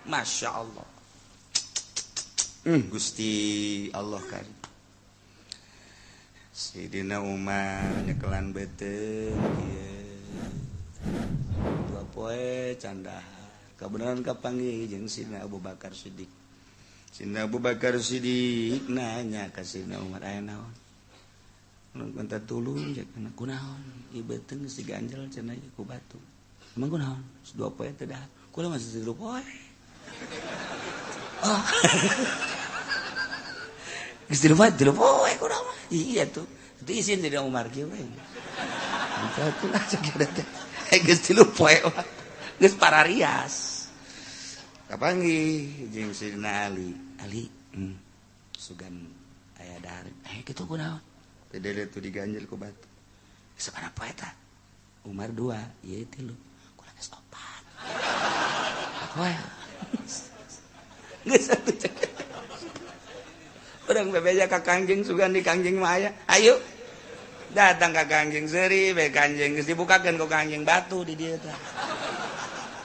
Masya Allah. Gusti Allah karim. Sidina Umar nyekelan beuteung dua poe candahar kabeneran kapanggih jeung Sidina Abu Bakar Siddiq. Sidina Abu Bakar Siddiq nanya ka Sidina Umar aya naon? Mun minta tulung jeung kana kunaon? Ieu beuteung geus diganjel cenah ku batu. Emang kunaon? Dua poe teh dah. Kula masih 3 poe. Oh. Geus 3 poe kunaon? Iya tuh. Itu izin Sidina Umar kieu we. Satu lah sakira teh. Geus 3 poe. Geus pararias. Kapanggih jeung Sidina Ali. Ali, sugan aya dahar. Kitu kunaon? Teh tu diganjel ku batu. Sabaraha poe tah? Umar 2, ieu 3. Kula geus 4. Poe. Geus satu cek. Urang bebeja ka Kangjeng sugan di Kangjeng mah aya. Ayo. Datang ka Kangjeng seuri bae Kangjeng geus dibukakeun ku Kangjeng batu di dieu teh.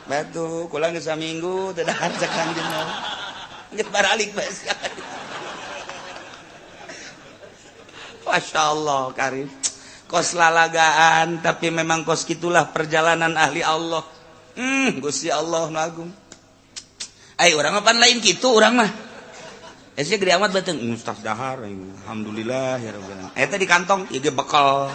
Batu, kula geus saminggu teu dahar cek Kangjeng mah. Geus baralik bae sia. Masya Allah karim. Kos lalagaan tapi memang kos gitulah perjalanan ahli Allah. Gusti Allah nu agung. Ai urang mah pan lain kitu urang mah. Ese gede amat beuteung Ustaz dahar. Alhamdulillah ya rabbil alamin. Eta di kantong ieu ge bekal.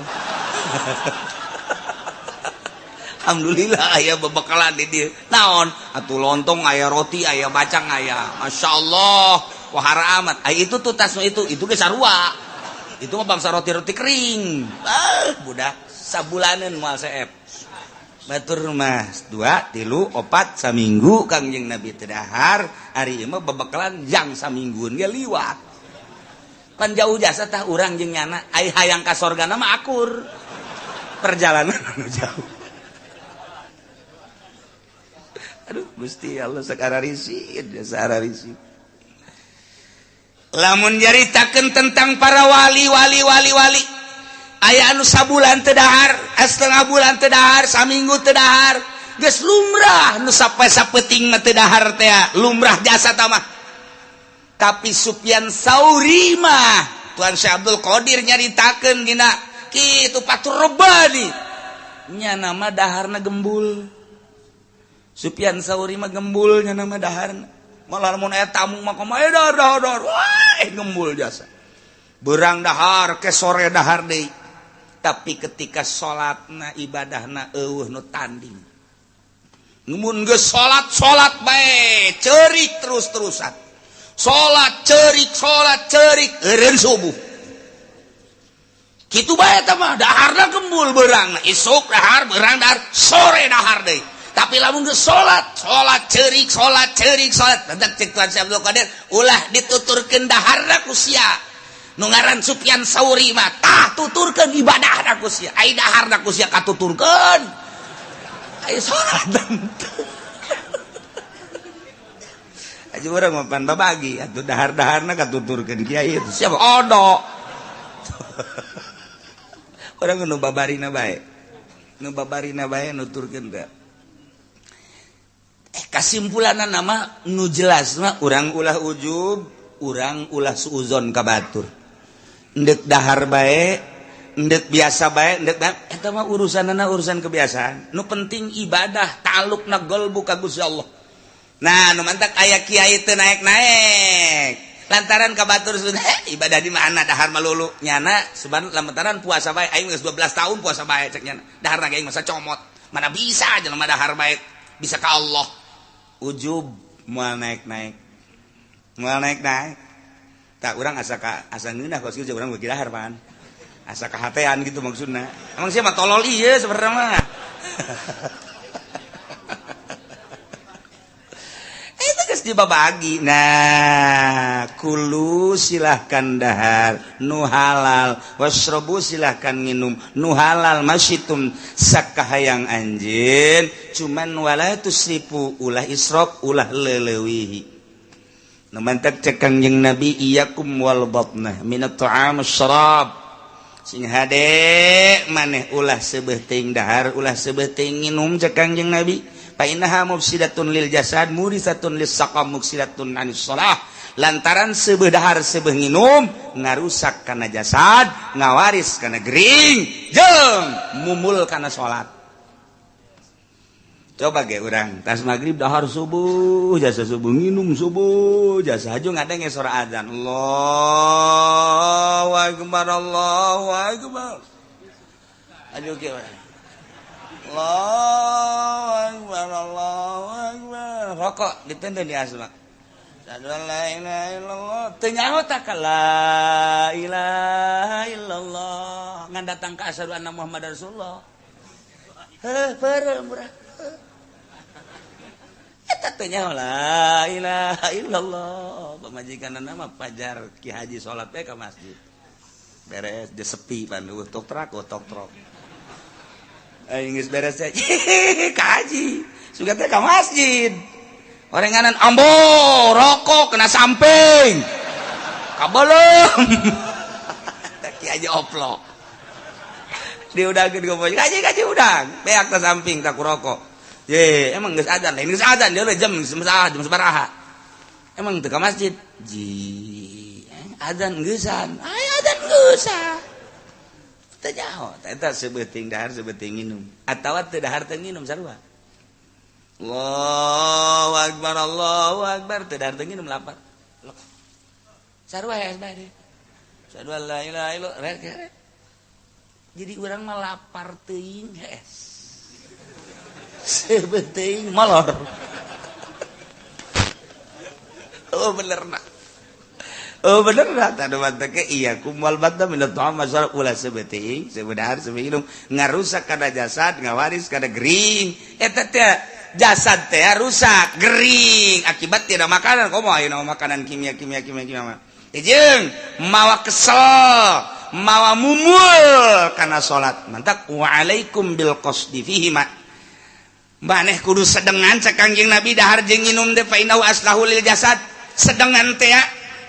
Alhamdulillah aya bebekalan di dieu. Naon? Atuh lontong aya roti aya bacang aya. Masyaallah. Wahara amat. Ai itu tuh tas itu ge sarua. Itu mah bangsa roti-roti kering. Budak sabulaneun moal seep. Batur mah 2, 3, 4 saminggu Kangjeng Nabi teu dahar, ari ieu mah bebekalan jang saminggueun ge liwat. Pan jauh jasa tah urang jeung nyana, ai hayang ka sorgana mah akur. Perjalanan anu jauh. Aduh, Gusti Allah sakararisi, sakararisi. Lamun nyaritakeun tentang para wali. Aya anu sabulan teu dahar, setengah bulan teu dahar, saminggu teu dahar, geus lumrah nu sapoe sapeuting mah teu dahar teh, lumrah jasa tah mah. Tapi Sufyan Tsauri mah Tuan Syekh Abdul Qadir nyaritakeun gina kitu Fathur Rabbani. Nya nama daharna gembul. Sufyan Tsauri mah gembul nya nama daharna. Malah mun aya tamu mah kumaha dahar. Wah, gembul jasa. Beurang dahar ke sore dahar deui. Tapi ketika sholatna ibadahna eueuh nu tanding. Mun geus sholat bae ceurik terus-terusan. Sholat ceurik eureun subuh. Kitu bae eta mah daharna gembul beurangna isuk dahar beurang dahar sore dahar deui. Tapi lamun geus sholat ceurik dadak cek Tuan Syekh Abdul Qadir ulah dituturkeun daharna ku sia. Nu ngaran Sufyan Tsauri mah tah tuturkeun ibadahna ku sia. Ai daharna ku sia katuturkeun. Ai salat teu. Aja urang mah pan babagi atuh dahar-daharna katuturkeun kiai itu siapa odo. Urang nu babarina bae. Nu babarina bae nuturkeun teh. Kasimpulanna nama nu jelas mah urang ulah ujub, urang ulah suuzon ka batur. Ndek dahar bae, ndek biasa bae, ndek eta mah urusanana urusan kebiasaan. Nu penting ibadah, ta'alluqna qalbu ka Gusti Allah. Nah, nu mantak aya kiai teu naek-naek. Lantaran ka batur ibadah di mana dahar malulu. Nyana seban lantaran puasa bae aing geus 12 tahun puasa bae cek nyana. Daharna ge aing masa comot. Mana bisa aja mah dahar bae bisa ka Allah. Ujub moal naik-naik. Moal naik-naik. Tak urang asa ngeunah kos kieu urang beuki dahar pan. Asa kahatean gitu maksudna. Emang sia mah tolol ieu sebenarnya mah. Itu geus dibabagi. Nah, kulu silahkan dahar nu halal, wasrobu silahkan minum nu halal masyitum sakahayang anjeun, cuman wala tusrifu ulah israf ulah leulewihi. Namantak cek Kangjeng Nabi iyakum wal batnah minat ta'am syarab. Sing hade maneh ulah sebeuh teuing dahar ulah sebeuh teuing nginum cek Kangjeng Nabi fa innaha mufsidatun lil jasad murisatun lis saqam muksidatun anis shalah lantaran seubeuh dahar seubeuh nginum ngarusak kana jasad ngawaris kana gering jeung mumul kana salat. Coba ge urang tas magrib dahar subuh jasa subuh nginum subuh jasa haju ngadenge suara azan Allahu akbar Allahu akbar aju ge Allahu akbar rokok ditenden di asma la ilaha illallah teu nyaho tak la ilaha illallah ngan datang ka asyhadu anna muhammadar rasulullah peureum urang eta teh nyaho la ilaha illallah pamajikan nama pajar Ki Haji salat teh ka masjid beres di sepi pan tok trok geus beres teh ka haji suga teh ka masjid orenganan ambo rokok kena samping kabelem Ki Haji oplok diudangkeun ka haji udang beak ta samping tak rokok. Ye, emang geus adzan, lain geus adzan dia jam sabaraha. Emang teu ka masjid. Adzan geusan. Aya adzan geusan. Teu nyaho, eta sebeuting dahar sebeuting nginum. Atawa teu dahar teu nginum sarua. Allahu akbar teu dahar teu nginum lapar. Sarua ya bae. Sarua la ilaha illallah. Jadi urang mah lapar teuing geus. Sebeting molor. Oh bener nak tadu manteke iya kumal batta minat ta'am masyarakat ulah sebeting sebedahar sebeinum ngarusak kada jasad ngawaris kada gering eta teh jasad teh rusak gering akibat tidak makanan komo ayeuna makanan kimia jeung mawa kesel mawa mumul kana salat mantak wa alaikum bil qasdi fihi ma maneh kudu sedengan cek Kangjeng Nabi dahar jeung nginum teh fa innahu aslahu lil jasad sedengan teh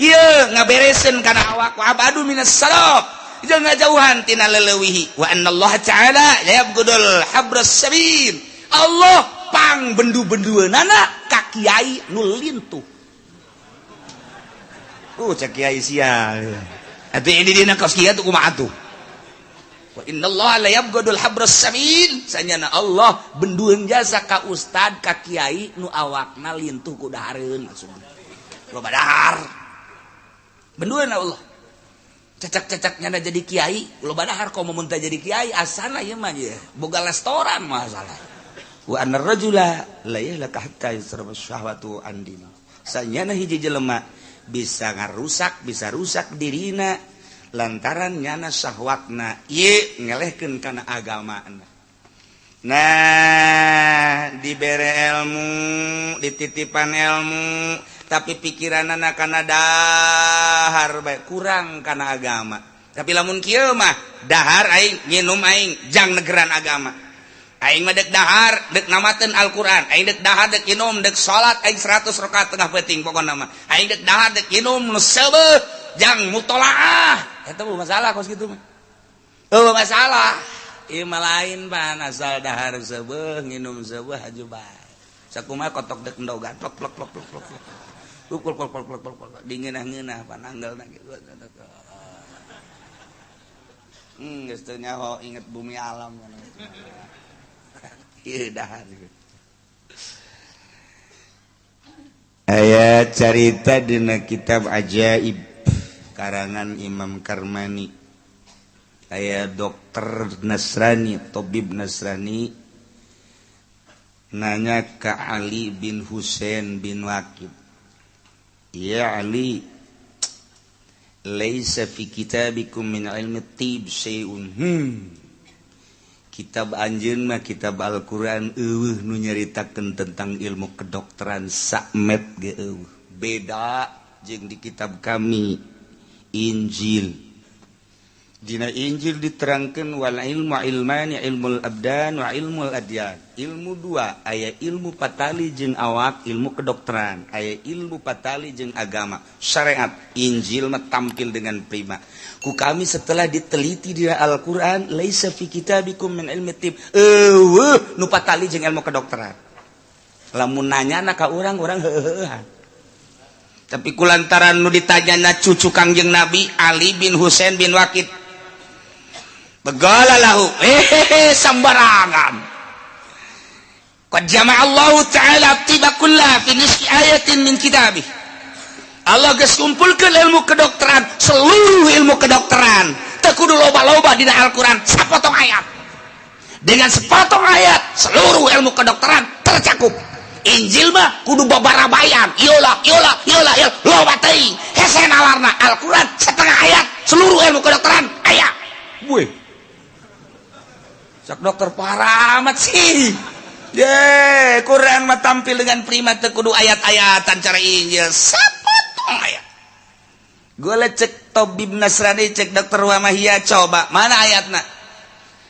ieu ngabereseun kana awak wa abadu minas sarab jeung ngajauhan tina leuwih wa annallaha ta'ala la yabghudul habras sabil Allah pang bendu-bendueunana ka kiai nu lintuh cek kiai sia atuh ini dina kaos kiai teh kumaha atuh wa innallaha la yabghudul habras sabil sanyana Allah bendueun jasa ka ustad ka kiai nu awakna lintuh ku dahareun maksudna loba dahar bendueun Allah cacak-cacak nyana jadi kiai loba dahar komo mun teh jadi kiai asana ieu mah ye boga restoran masalah wa annar rajula la yahlaka hatta yusraba syahwatu andin sanyana hiji jelema bisa ngarusak bisa rusak dirina lantaran nyana syahwatna ieu ngelehkeun kana agamana. Nah dibere ilmu dititipan ilmu tapi pikiranana kana dahar bae kurang kana agama tapi lamun kieu mah dahar aing nginum aing jang negeran agama aing mah dek dahar dek namateun Al-Qur'an aing dek dahar dek nginum dek salat aing 100 rakaat tengah peuting pokona mah aing dek dahar dek nginum nu seubeuh jang mutolaah eta mah masalah kos kitu mah masalah ieu mah lain pan asal dahar seubeuh nginum seubeuh haju bae sakumaha kotok dek endogan plok dingeunah-ngeunah pananggelna kitu geus teu nyaho inget bumi alam ieu dahar aya carita dina kitab ajaib karangan Imam Karmani aya dokter Nasrani tabib Nasrani nanya ke Ali bin Husain bin Waqid ya Ali laisa fi kitabikum min ilmi tib syai'un kitab anjeun mah kitab Al-Qur'an eueuh nu nyaritakeun tentang ilmu kedokteran sakmet ge eueuh beda jeung di kitab kami Injil dina Injil diterangkeun wal ilmu ilmani ilmul abdan wa ilmul adyan ilmu dua aya ilmu patali jeung awak ilmu kedokteran aya ilmu patali jeung agama syariat Injil mah tampil dengan prima ku kami setelah diteliti di Al-Qur'an laisa fi kitabikum min ilmi tib nu patali jeung ilmu kedokteran lamun nanya ka urang heuheuhan. Tapi kulantaran nu ditanyana cucu Kangjeng Nabi Ali bin Husain bin Waqid. Begala lahu, sambarangan. Qad jama'a Allah Ta'ala tibakullah fi nisfi ayatin min kitabih. Allah geus kumpulkeun ilmu kedokteran, seluruh ilmu kedokteran. Teu kudu loba-loba dina Al-Qur'an, sapotong ayat. Dengan sepotong ayat, seluruh ilmu kedokteran tercakup. Injil mah kudu babarabayan, iyalah loba teuing. Hese nalarna Al-Qur'an setengah ayat, seluruh ilmu kedokteran aya. Weh. Sak dokter parah amat sih. Quran mah tampil dengan prima teu kudu ayat-ayatan cara Injil, sapotong ayat. Gua cek Tabib Nasrani, cek dokter Wamahia, coba mana ayatna?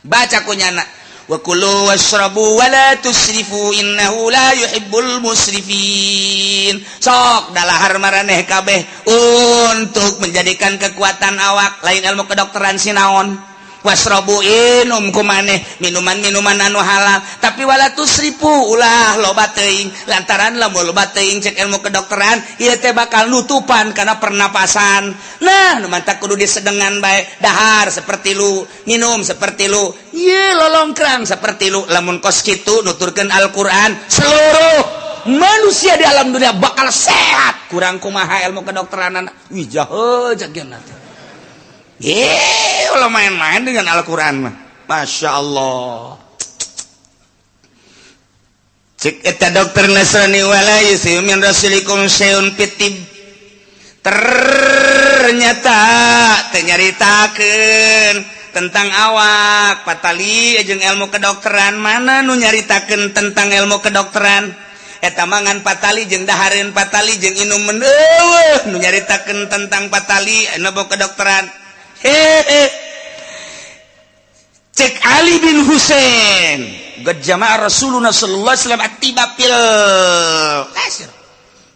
Baca kunyana. Wa kulu washrabu wa la tusrifu innahu la yuhibbul musrifin. Sok dalahar maraneh kabeh untuk menjadikan kekuatan awak lain ilmu kedokteran sinaon. Washrabu inum kumaneh minuman-minuman anu halal tapi wala tusrifu ulah loba teuing lantaran lamun loba teuing cek ilmu kedokteran ieu teh bakal nutupan kana pernapasan. Nah nu mantap kudu disedengan bae dahar seperti lu minum seperti lu ieu lolongkrang seperti lu lamun kos kitu nuturkeun Al-Qur'an seluruh manusia di alam dunia bakal sehat. Kurang kumaha ilmu kedokteran wih jahe jageuna teh. Kalau main-main dengan Al-Quran mah, Masya Allah. Cik eta dokter Nasrani wala yusiu min rasulikum syai'un pitib. Ternyata nyaritakeun tentang awak patali jeung ilmu kedokteran. Mana nu nyaritakeun tentang ilmu kedokteran? Eta mangan patali jeung dahareun patali jeung inumeun eueuh nu nyaritakeun tentang patali ilmu kedokteran. Cek Ali bin Husain qad jama'a Rasulullah sallallahu alaihi wasallam atiba fil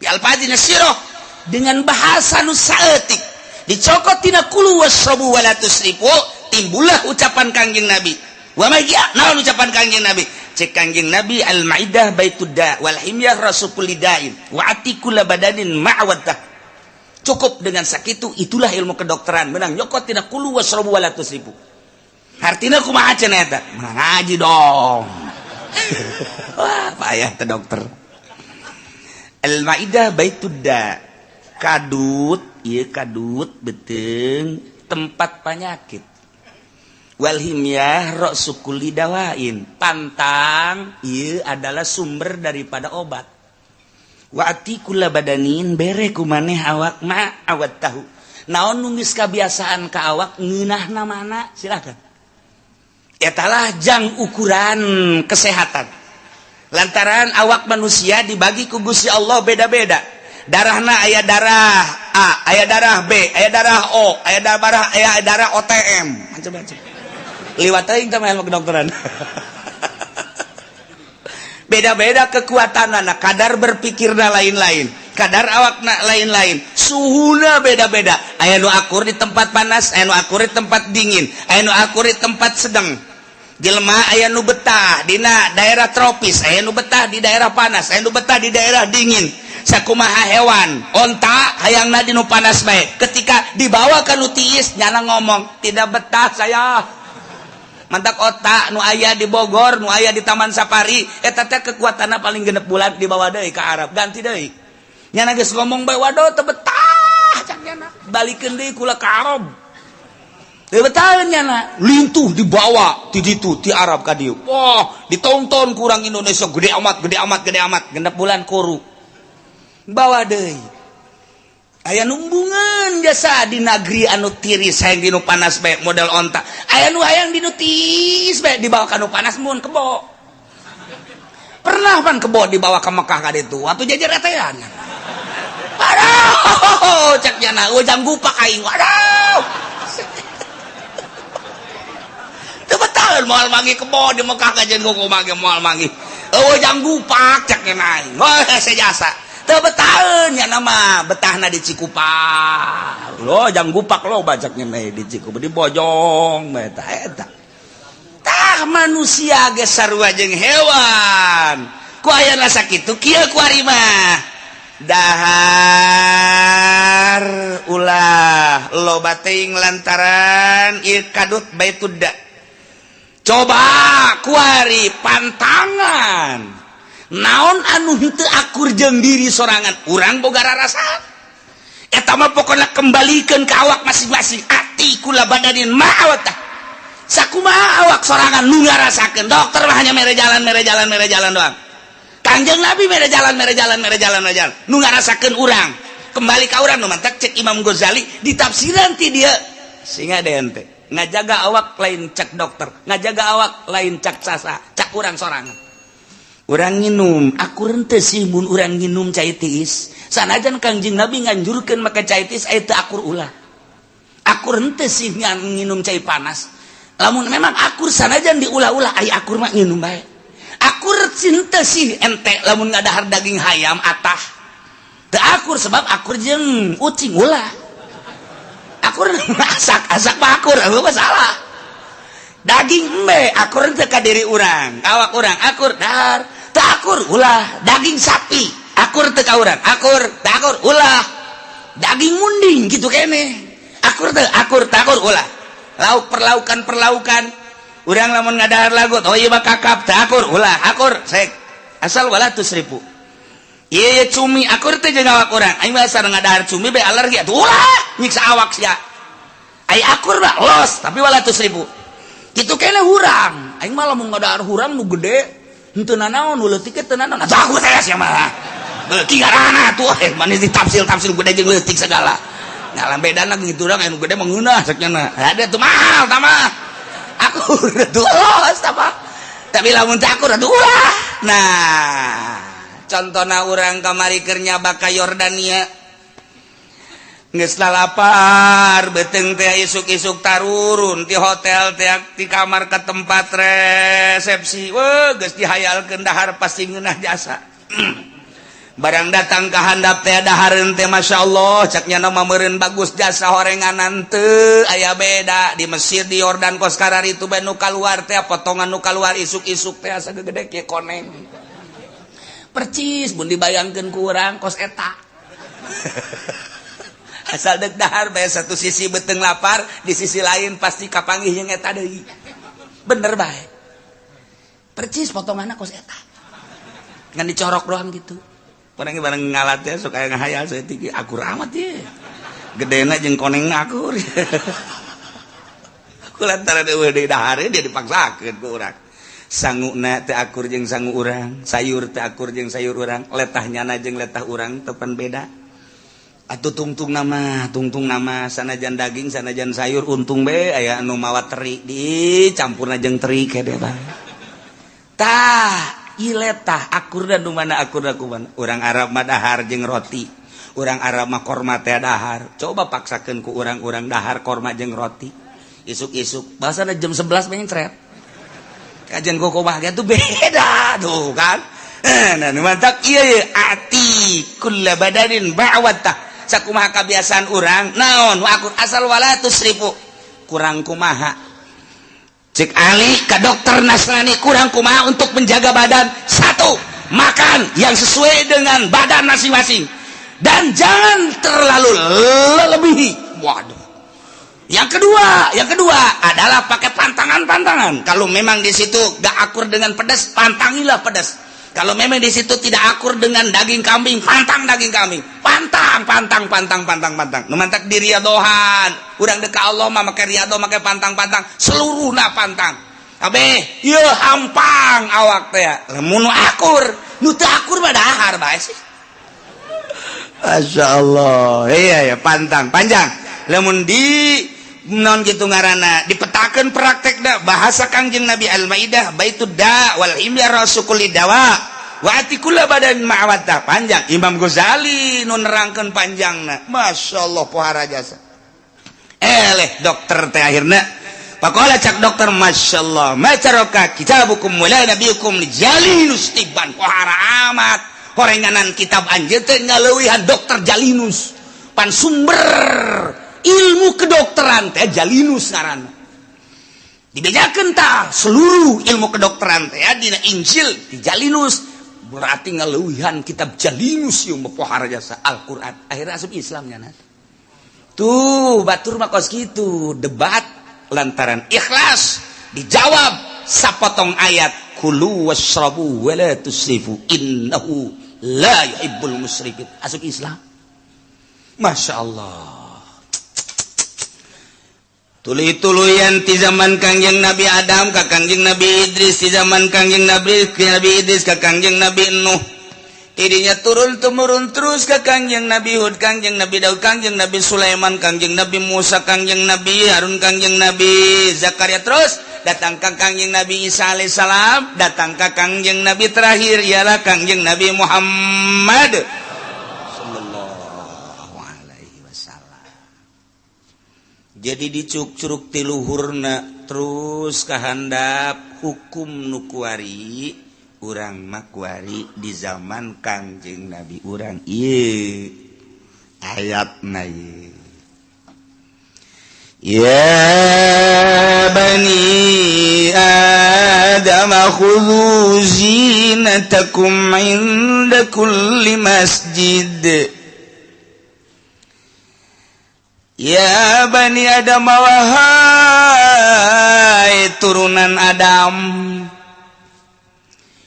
alfadhin sirah dengan bahasa nu saeutik dicokot tina kulu wasrabu wala tusrifu timbullah ucapan Kangjeng Nabi wa magia naon ucapan Kangjeng Nabi cek Kangjeng Nabi al-maidah baitud da wal himyah rasul lidain wa atikul badanin ma'awadah. Cukup dengan sakitu itulah ilmu kedokteran menang nyokot tina kulu wasrabu wala tusrifu. Artina kumaha cenah eta? Ngaji dong. Wah, payah teh dokter. Al-Maidah baitud da. Kadut, ieu kadut beuteung tempat penyakit. Wal himyah ra'su kulli dawain. Pantang ieu adalah sumber daripada obat. Wa atikullah badanin bere kumaneh awak ma awat tahu. Naon nu geus kabiasaan ka awak ngeunahna mana? Silakan. Etalah jang ukuran kesehatan. Lantaran awak manusia dibagi ku Gusti Allah beda-beda. Darahna aya darah A, aya darah B, aya darah O, aya darah OTM. Macam-macam. Liwat teuing teh ilmu kedokteran. Beda-beda kekuatanna, kadar berpikirna lain-lain, kadar awakna lain-lain, suhuna beda-beda. Aya nu akur di tempat panas, aya nu akur di tempat dingin, aya nu akur di tempat sedang. Jelema aya nu betah dina daerah tropis, aya nu betah di daerah panas, aya nu betah di daerah dingin. Sakumaha hewan, onta hayangna di nu panas bae. Ketika dibawa ka nu tiis, nyana ngomong, "Tidak betah saya." Mantak otak nu aya di Bogor, nu aya di Taman Safari, eta teh kekuatanna paling genep bulan dibawa deui ka Arab, ganti deui. Nyana geus ngomong bae waduh teu betah cak nyana. Balikeun deui kula ka Arab. Teu betah nyana, lintuh dibawa ti ditu ti Arab ka dieu. Wah, ditonton ku urang Indonesia gede amat, genep bulan koru. Bawa deui. Aya numbungan jasa di negeri anu tiris hayang dinu panas bae model onta. Aya nu hayang dinu tiis bae dibawa ka nu panas mun kebo. Pernah pan kebo dibawa ka Mekah ka ditu atuh jajar etean. Aduh, cek nyana ujang gupak aing. Waduh. Teu betah moal mangi kebo di Mekah ka jeung kumaha ge moal mangi. Ujang gupak cek nyana aing. Oh, sejasa. Teu betaheun nya nama betahna di Cikupa. Lo jang gupak lo bacaknya di Cikupa di Bojong eta. Tah manusia ge sarua jeung hewan. ku aya rasa kitu kieu ku ari mah dahar ulah loba teuing lantaran ieu kadut baitudda coba ku ari pantangan naon anu henteu akur jeung diri sorangan urang boga rarasaan eta mah pokona kembalikan ke awak masing-masing ati kula badanin ma'awat tah sakumaha awak sorangan nu ngarasakeun dokter mah hanya mere jalan doang Kangjeng Nabi mere jalan nu ngarasakeun urang kembali ka urang nu mantak cek Imam Ghazali di tafsiran ti dia singa deun teh ngajaga awak lain cek dokter ngajaga awak lain cek sasa cak urang sorangan urang nginum akur henteu sih mun urang nginum cai tiis sanajan Kangjeng Nabi nganjurkeun make cai tiis aya teu akur ulah akur henteu sih nginum cai panas lamun memang akur sanajan diulah-ulah aya akur mah nginum bae akur cinta sih ente lamun ngadahar daging hayam atah teu akur sebab akur jeung ucing ulah akur asak mah akur apa salah daging embe akur teu ka diri urang awak urang akur dahar teu akur ulah daging sapi akur teu ka urang akur teu akur ulah daging munding gitu kene akur teu akur ulah lauk perlaukan urang lamun ngadahar lagut oh ieu mah kakap teu akur ulah akur sek asal wala tusrifu ieu cumi akur teu jeung awak urang aing mah asal ngadahar cumi be alergi atuh ulah nyiksa awak sia ai akur mah los tapi wala tusrifu kitu kene hurang aing mah lamun ngadahar hurang nu gede henteu nanaon nu leutik teh nanaon atuh aku teh sia mah leutik garana tuh manis ditafsir gede jeung leutik segala ngalam bedana gitu urang anu gede mah ngeunah saknya ada tuh mahal tah mah akur tuh los tah mah tapi lamun teh akur atuh ulah nah contona urang kamari keur nyaba ka Yordania geus lapar beuteung teh isuk-isuk tarurun ti hotel teh ti kamar ke tempat resepsi geus dihayalkeun dahar pasti ngeunah jasa barang datang ka handap teh dahareun teh masyaallah caknya nama meureun bagus jasa horenganan teu aya beda di Mesir di Yordan kos karari itu bae nu kaluar teh potongan nu kaluar isuk-isuk teh asa gede kieu koneng percis mun dibayangkeun ku urang kos eta asal deuk dahar bae satu sisi beuteung lapar di sisi lain pasti kapanggih jeung eta deui bener bae percis potonganna kos eta ngan dicorok doang gitu orang bareng ngalat ya suka ngahayal seutik akur amat ye gedena jeung konengna akur kulantaran eueuh deui dahar dia dipaksakeun ku urang sanguna teu akur jeung sangu urang sayur teu akur jeung sayur urang letahnyana jeung letah urang teu pan beda atuh tungtung nama sanajan daging sanajan sayur untung be aya anu mawa teri dicampurna jeung teri kede bae tah iletah akur dan dumana akur kuman urang Arab mah dahar jeung roti urang Arab mah korma teh dahar coba paksakeun ku urang-urang dahar korma jeung roti isuk-isuk bahasana jam 11 pengen ceret kajian kokomah ge tuh beda tuh kan nah mantap ieu ati kulla badanin ba'watah sakumaha kabiasaan urang naon wa akur asal wala tusrifu kurang kumaha cek Ali ke dokter Nasrani kurang kumaha untuk menjaga badan satu makan yang sesuai dengan badan masing-masing dan jangan terlalu lebihi waduh yang kedua adalah pakai pantangan kalau memang di situ gak akur dengan pedas pantangilah pedas kalau memang di situ tidak akur dengan daging kambing pantang daging kambing pantang nu mantak di riadohan urang deuk ka Allah mah make riado make pantang seluruhna pantang kabeh ieu hampang awak teh lamun akur nu teu akur mah dahar bae sih masyaallah iya ya pantang panjang lamun di non gitu ngaranna dipetakeun praktekna bahasa Kangjeng Nabi Al-Maidah baitud da wal himya rasukul dawa wa atikulla badan ma'awata panjang Imam Ghazali nu nerangkeun panjangna masyaallah pohara jasa dokter teh akhirna pakola cak dokter masyaallah macaraka kitabukum wala nabiyukum lijalinus tiban pohara amat horenganan kitab anjeun teh ngaleuwihan dokter Jalinus pan sumber ilmu kedokteran teh Jalinus ngaranna dibedakeun tah seluruh ilmu kedokteran teh dina Injil di Jalinus berarti ngaleuwihan kitab Jalimus yung pohara jasa Al-Qur'an akhirnya asup Islamnya nah. Tuh batur mah kos kitu debat lantaran ikhlas dijawab sapotong ayat kulu washrabu wala tusrifu innahu la yuhibbul musrifin asup Islam. Masya Allah. Tuluy-tuluyan ti zaman Kangjeng Nabi Adam ka Kangjeng Nabi Idris, ti zaman Kangjeng Nabi Idris ka Kangjeng Nabi Nuh. Tidinya turun-temurun terus ka Kangjeng Nabi Hud, Kangjeng Nabi Daud, Kangjeng Nabi Sulaiman, Kangjeng Nabi Musa, Kangjeng Nabi Harun, Kangjeng Nabi Zakaria, terus datang ka Kangjeng Nabi Isa alaihissalam, datang ka Kangjeng Nabi terakhir ialah Kangjeng Nabi Muhammad sallallahu alaihi wasallam. Jadi dicuk-curug ti luhurna terus kahandap hukum nu kuari urang mah kuari di zaman Kangjeng Nabi urang ieu ayatna ieu. Ya bani Adam khudhu zinatakum inda kulli masjid. Ya bani Adam wahai turunan Adam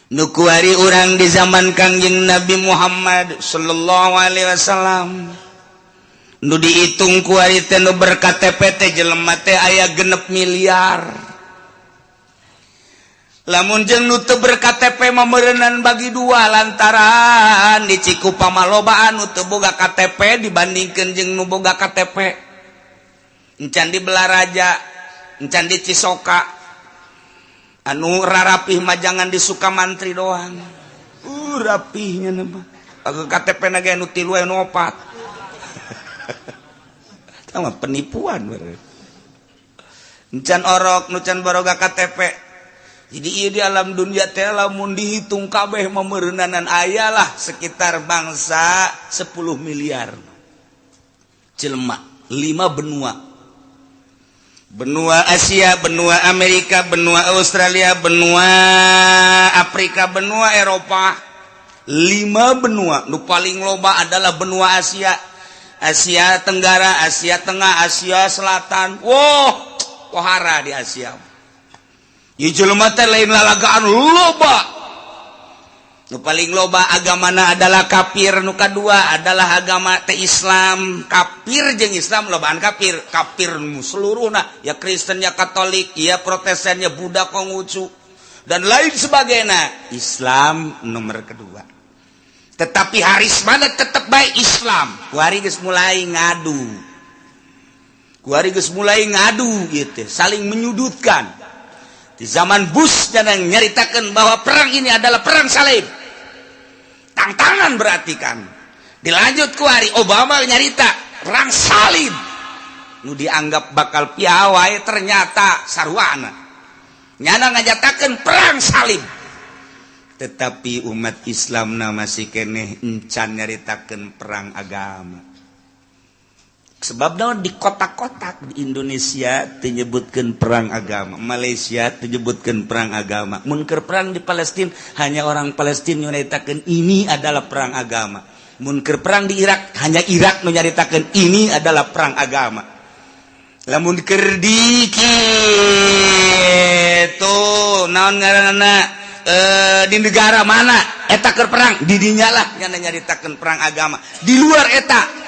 nu kuari urang di zaman Kangjeng Nabi Muhammad sallallahu alaihi wasallam nu dihitung kuari teh nu ber-KTP teh jelema teh aya 6 miliar. Lamun jeung nu teu ber-KTP mah meureunnan bagi dua lantaran di Cikupa malobaan nu teu boga KTP dibandingkeun jeung nu boga KTP. Encan di Belaraja, encan di Cisoka. Anu rarapih mah jangan di Sukamantri doang. Rapihnya mah. KTP na ge nu 3 anu 4. Tama penipuan bener. Encan orok nu can baroga KTP. Jadi ieu di alam dunia teh lamun dihitung kabeh mah meureunanan aya lah sekitar bangsa 10 miliar. Jelema 5 benua. Benua Asia, benua Amerika, benua Australia, benua Afrika, benua Eropa. 5 benua. Nu paling loba adalah benua Asia. Asia Tenggara, Asia Tengah, Asia Selatan. Wow, pohara di Asia. Ieu jelema teh lain lalagaan loba. Nu paling loba agamana adalah kafir, nu kadua adalah agama teh Islam. Kafir jeung Islam lobaan kafir. Kafir nu seluruhna, ya Kristen, ya Katolik, ya Protestan, ya Buddha, Konghucu dan lain sebagainya. Islam nomor kedua. Tetapi haris mana tetap baik Islam. Kuari geus mulai ngadu. Kuari geus mulai ngadu gitu, saling menyudutkan. Di zaman Bush dan yang nyaritakan bahwa perang ini adalah perang salib. Tantangan berarti kan. Dilanjut kuari Obama nyarita perang salib. Nu dianggap bakal piawai ternyata sarwana. Nyana ngajatakan perang salib. Tetapi umat Islam masih keneh encan nyaritakan perang agama. Sebab naon di kotak-kotak di Indonesia menyebutkan perang agama, Malaysia menyebutkan perang agama. Mun keur perang di Palestina hanya orang Palestina nyaritakeun ini adalah perang agama. Mun keur perang di Irak hanya Irak nyaritakeun ini adalah perang agama. Lamun keur di kitu naon ngaranna di negara mana eta keur perang di dinya lah nyaritakeun perang agama. Di luar eta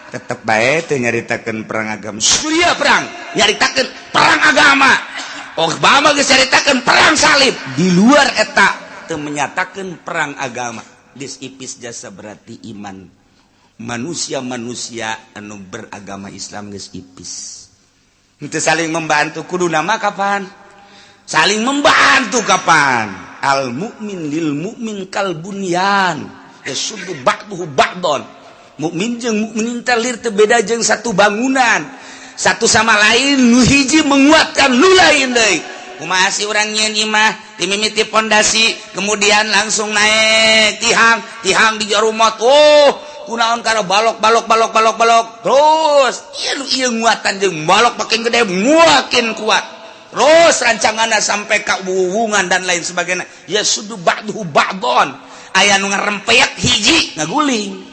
tetap baik teh nyaritakeun perang agama. Suriah perang nyaritakeun perang agama. Obama geus nyaritakeun perang salib. Di luar eta teu menyatakeun perang agama. Dis ipis jasa berarti iman manusia-manusia anu beragama Islam geus ipis. Henteu saling membantu kudu nama kapan? Saling membantu kapan? Al mukmin lil mukmin kal bunyan. Yasuddu ba'duhu ba'don. Mukmin jeung mukmin telir teu beda jeung satu bangunan. Satu sama lain nu hiji menguatkan nu lain deui. Kumaha si urang nyieun imah dimimiti pondasi kemudian langsung naik tihang di jarumot. Oh, kunaon kana balok. Terus ieu nguatan jeung balok makin gede makin kuat. Terus rancanganna sampai ka wuwungan dan lain sebagainya. Ya sudu ba'duhu ba'don. aya nu ngarempeyek hiji ngaguling.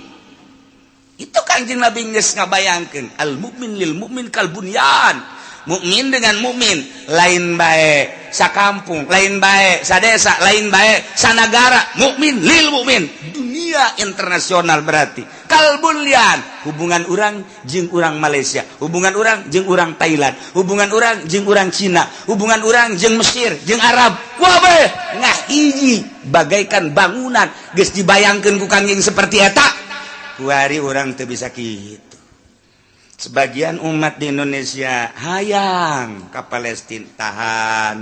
Itu Kangjeng Nabi geus ngabayangkeun al mukmin lil mukmin kal bunyan. Mukmin dengan mukmin lain bae sakampung, lain bae sadesa, lain bae sanagara. Mukmin lil mukmin dunia internasional berarti kal bunyan, hubungan urang jeung urang Malaysia, hubungan urang jeung urang Thailand, hubungan urang jeung urang Cina, hubungan urang jeung Mesir jeung Arab. Wah bae ngah hiji bagaikan bangunan geus dibayangkeun ku Kangjeng seperti eta. Kuari urang teu bisa kitu. Sebagian umat di Indonesia hayang ke Palestina, tahan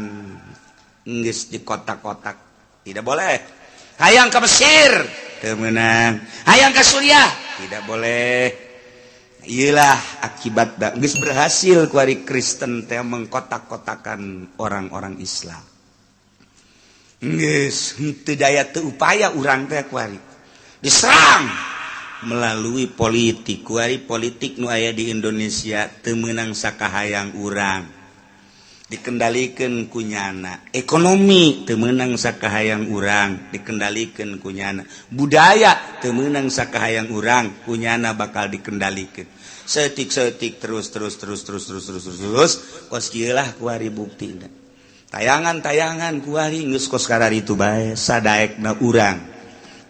geus di kotak-kotak tidak boleh. Hayang ke Mesir teu meunang, hayang ke Suriah tidak boleh. Iyalah akibat geus berhasil kuari Kristen teh mengkotak-kotakan orang-orang Islam. Geus henteu daya teu upaya urang teh kuari diserang melalui politik. Kuari politik nu aya di Indonesia teu meunang sakahayang urang, dikendalikeun ku nyana. Ekonomi teu meunang sakahayang urang, dikendalikeun ku nyana. Budaya teu meunang sakahayang urang, ku nyana bakal dikendalikeun. Setik-setik terus kos kieu lah kuari buktina. Tayangan-tayangan kuari geus kos kararitu bae sadaekna urang.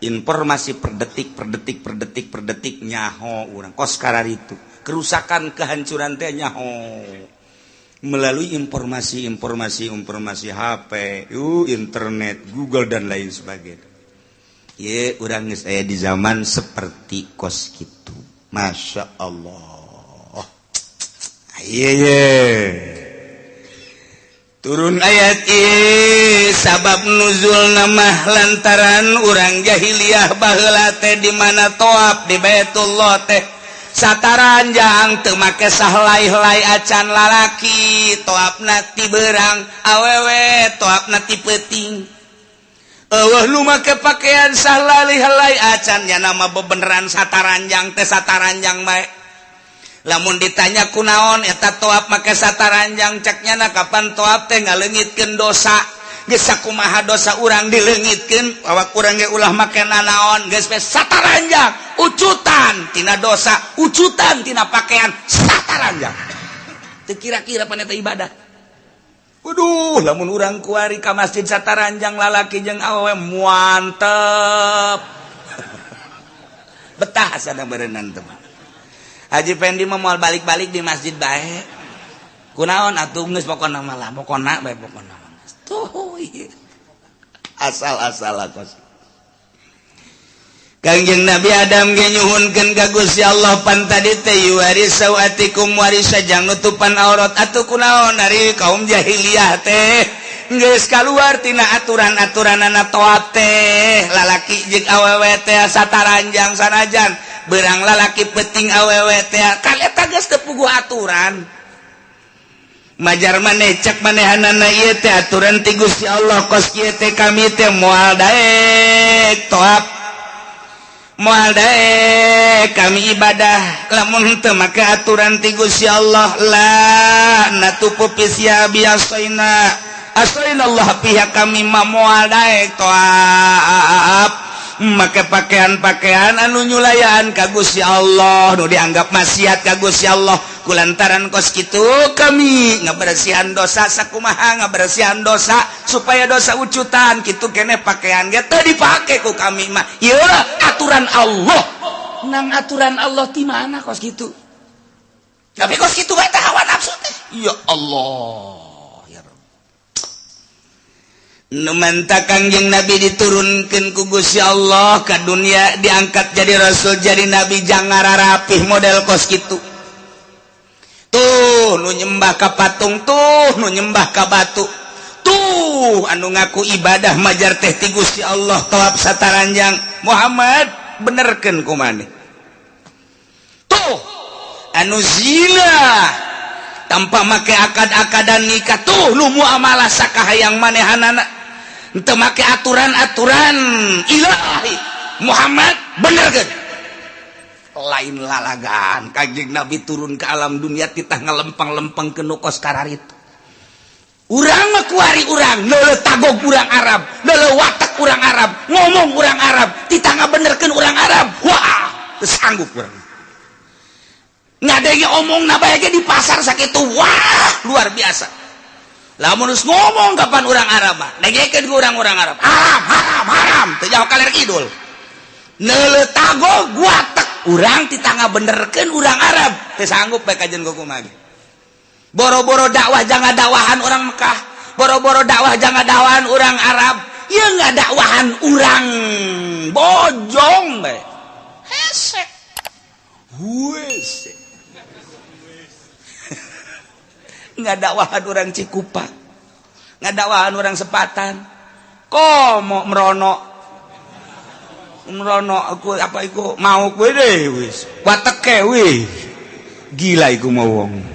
Informasi per detik nyaho urang kos karar itu kerusakan kehancuran teh nyaho melalui informasi HP, internet, Google dan lain sebagainya. Ye urang geus aya di zaman seperti kos kitu. Masya Allah. Turun ayat sabab nuzul nama lantaran urang jahiliyah baheula teh di mana toab di Baitullah teh sataranjang teu make sahelai-helai acan lalaki, toabna ti beurang awewe, toabna ti peuting. Eueuh nu make pakaian sahelai-helai acan nya nama bebeneran sataranjang teh sataranjang bae. Lamun ditanya kunaon eta toab make sataranjang ceknya na kapan toab teh ngaleungitkeun dosa. Geus sakumaha dosa urang dileungitkeun awak urang ge ulah make nanaon geus we sataranjang ucutan tina dosa, ucutan tina pakaian sataranjang. Teu kira-kira pan eta ibadah. Waduh lamun urang kuari ka masjid sataranjang lalaki jeung awewe mantep. Betah sadang berenang teman. Haji Fendi mah moal balik-balik di masjid bae. Kunaon atuh geus pokona malah pokona bae pokona. Tuh ieu. Asal-asal kos. Kangjeng Nabi Adam ge nyuhunkeun ka Gusti Allah pan tadi teh waris sawatikum waris sajang nutupan aurat atuh kunaon ari kaum jahiliyah teh geus kaluar tina aturan-aturanana toat teh lalaki jeung awewe teh sataranjang sanajan beurang lalaki peuting awewe teh kan eta geus teu puguh aturan. Majar maneh cek manehanana ieu teh aturan ti Gusti Allah kos kieu teh kami teh moal daek toab moal daek kami ibadah lamun teu make aturan ti Gusti Allah la natupu pisya biasaina asainallah pihak kami mah moal daek toab make pakaian-pakaian anu nyulayan ka Gusti Allah nu dianggap maksiat ka Gusti Allah kulantaran kos kitu kami ngabersihan dosa sakumaha ngabersihan dosa supaya dosa ucutan kitu keneh pakaian ge teu dipake ku kami mah ieu aturan Allah nang aturan Allah ti mana kos kitu tapi kos kitu bae teh hawa nafsu teh ya Allah numanta Kangjeng Nabi diturunkeun ku Gusti Allah ka dunia diangkat jadi rasul jadi nabi jangan rapih model kos kitu tuh nu nyembah ka patung tuh nu nyembah ka batu tuh anu ngaku ibadah majar teh ti Gusti Allah toab sataranjang Muhammad benerkeun ku maneh tuh anu zina tanpa make akad-akadan nikah tuh nu muamalah sakahayang manehanana teu make aturan-aturan ilahi Muhammad benerkeun lain lalagan Kangjeng Nabi turun ke alam dunia titah ngalempang-lempang ke nukos kararit urang mah kuari urang leuleuh tagog urang Arab leuleuh watak urang Arab ngomong urang Arab ditangga benerkeun urang Arab wah teu sanggup urang ngadenge omongna bae ge di pasar sakitu wah luar biasa lamun geus ngomong kapan urang Arab mah dengekeun ku urang-urang Arab haram teu jauh kaler kidul neuleuh tagog watak urang ditangga benerkeun urang Arab teu sanggup bae kajen kumaha boro-boro dakwah jangan dakwahan orang Mekah boro-boro dakwah jangan dakwahan orang Arab ya nggak dakwahan orang bojong be hesek nggak dakwahan orang Cikupa nggak dakwahan orang Sepatan komo merono aku apa iku mau gue deh wis wateke wih gila iku mau wong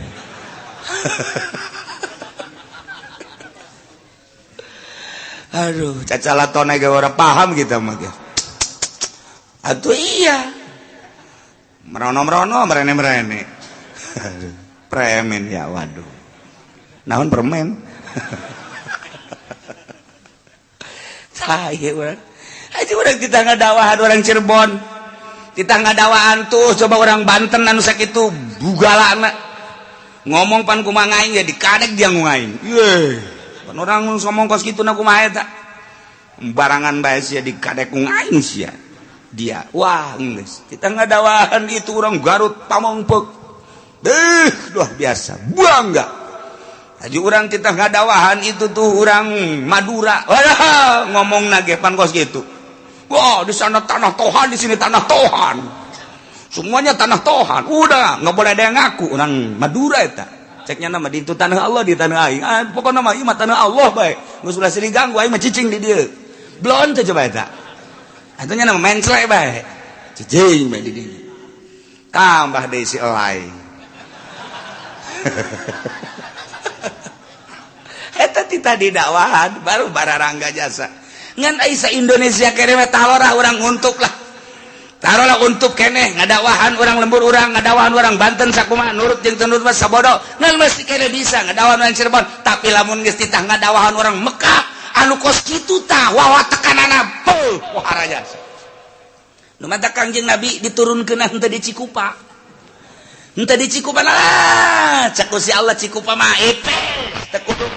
aduh cacalaton ge ora paham kita mah ge atuh iya merono merene premen ya waduh naon permen saya urang aja urang kita ngadawahan orang Cirebon kita ngadawahan tuh coba orang Banten anu sakitu bugalana ngomong pan kumaha ngaing ya dikadek dia ngaing ye pan orang ngomong kos kitu na kumaha eta barangan bae sia dikadek ngaing sia dia wah geus kita ngadawahan itu orang Garut Pamongpeuk luar biasa bangga aja urang kita ngadawahan itu tuh orang Madura wah ngomongna ge pan kos kitu wah di sana tanah Tuhan di sini tanah Tuhan semuanya tanah Tuhan udah nggak boleh ada yang ngaku orang Madura eta ceknya nama di itu tanah Allah di tanah aing pokoknya nama ieu tanah Allah bae geus ulah sering ganggu aing mah cicing di dieu blon teh coba eta atunya nama menclek bae cicing bae di dieu tambah deui si elai eta tita di dakwahan baru bararangga jasa ngan aya sa Indonesia kene mah talorah urang untuk lah taruhlah untuk keneh ngadawahan orang lembur orang ngadawahan orang Banten sakumaha nurut jeung teu nurut mah sabodo ngan mesti keneh bisa ngadawahan orang Cirebon tapi lamun geus ditah ngadawahan orang Mekah anu kos kitu tah wawatekanana wah raja nu mata Kangjeng Nabi diturunkeun henteu di Cikupa henteu di Cikupa lah cak si Allah Cikupa mah teu kudu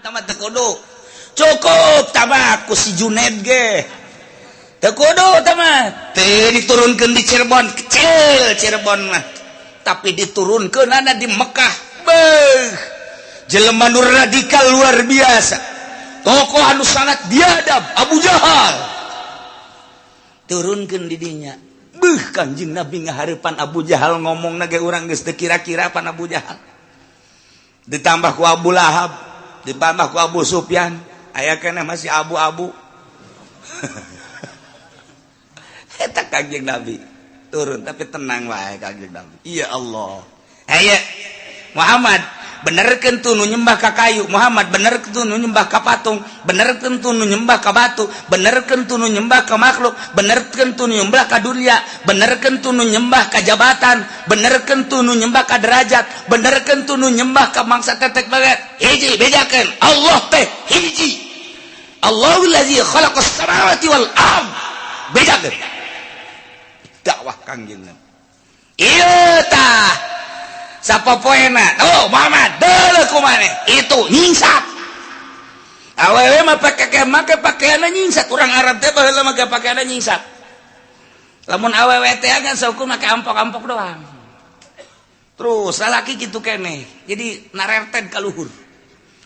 Muhammad tah teu kudu cukup tah ku si Junaid ge tekudu teman diturunkan di Cirebon kecil Cirebon mah tapi diturunkan ada di Mekah jelema nur radikal luar biasa tokoh anu sangat biadab Abu Jahal turunkan di dinya Kanjeng Nabi ngahareupan Abu Jahal ngomong ge urang geus teu kira-kira pan Abu Jahal ditambah ku Abu Lahab ditambah ku Abu Sufyan aya keneh masih abu-abu eta Kanjeng Nabi turun tapi tenang wae Kanjeng Nabi iya Allah aya Muhammad benerkeun tuh nu nyembah ka kayu Muhammad benerkeun tuh nu nyembah ka patung benerkeun tuh nu nyembah ka batu benerkeun tuh nu nyembah ka makhluk benerkeun tuh nu nyembah ka dunia benerkeun tuh nu nyembah ka jabatan benerkeun tuh nu nyembah ka derajat benerkeun tuh nu nyembah ka mangsa tetek banget hiji bejakeun Allah teh hiji Allahul ladzi khalaqas samawati wal ard bejakeun dakwah Kangjeng Nabi ieu tah sapopoena oh Muhammad deuleuh kumaneh itu nyingsat awewe mah make pakaianna nyingsat urang Arab teh baheula make pakaianna nyingsat lamun awewe teh kan saukur make ampok-ampok doang terus lalaki kitu keneh jadi narerted ka luhur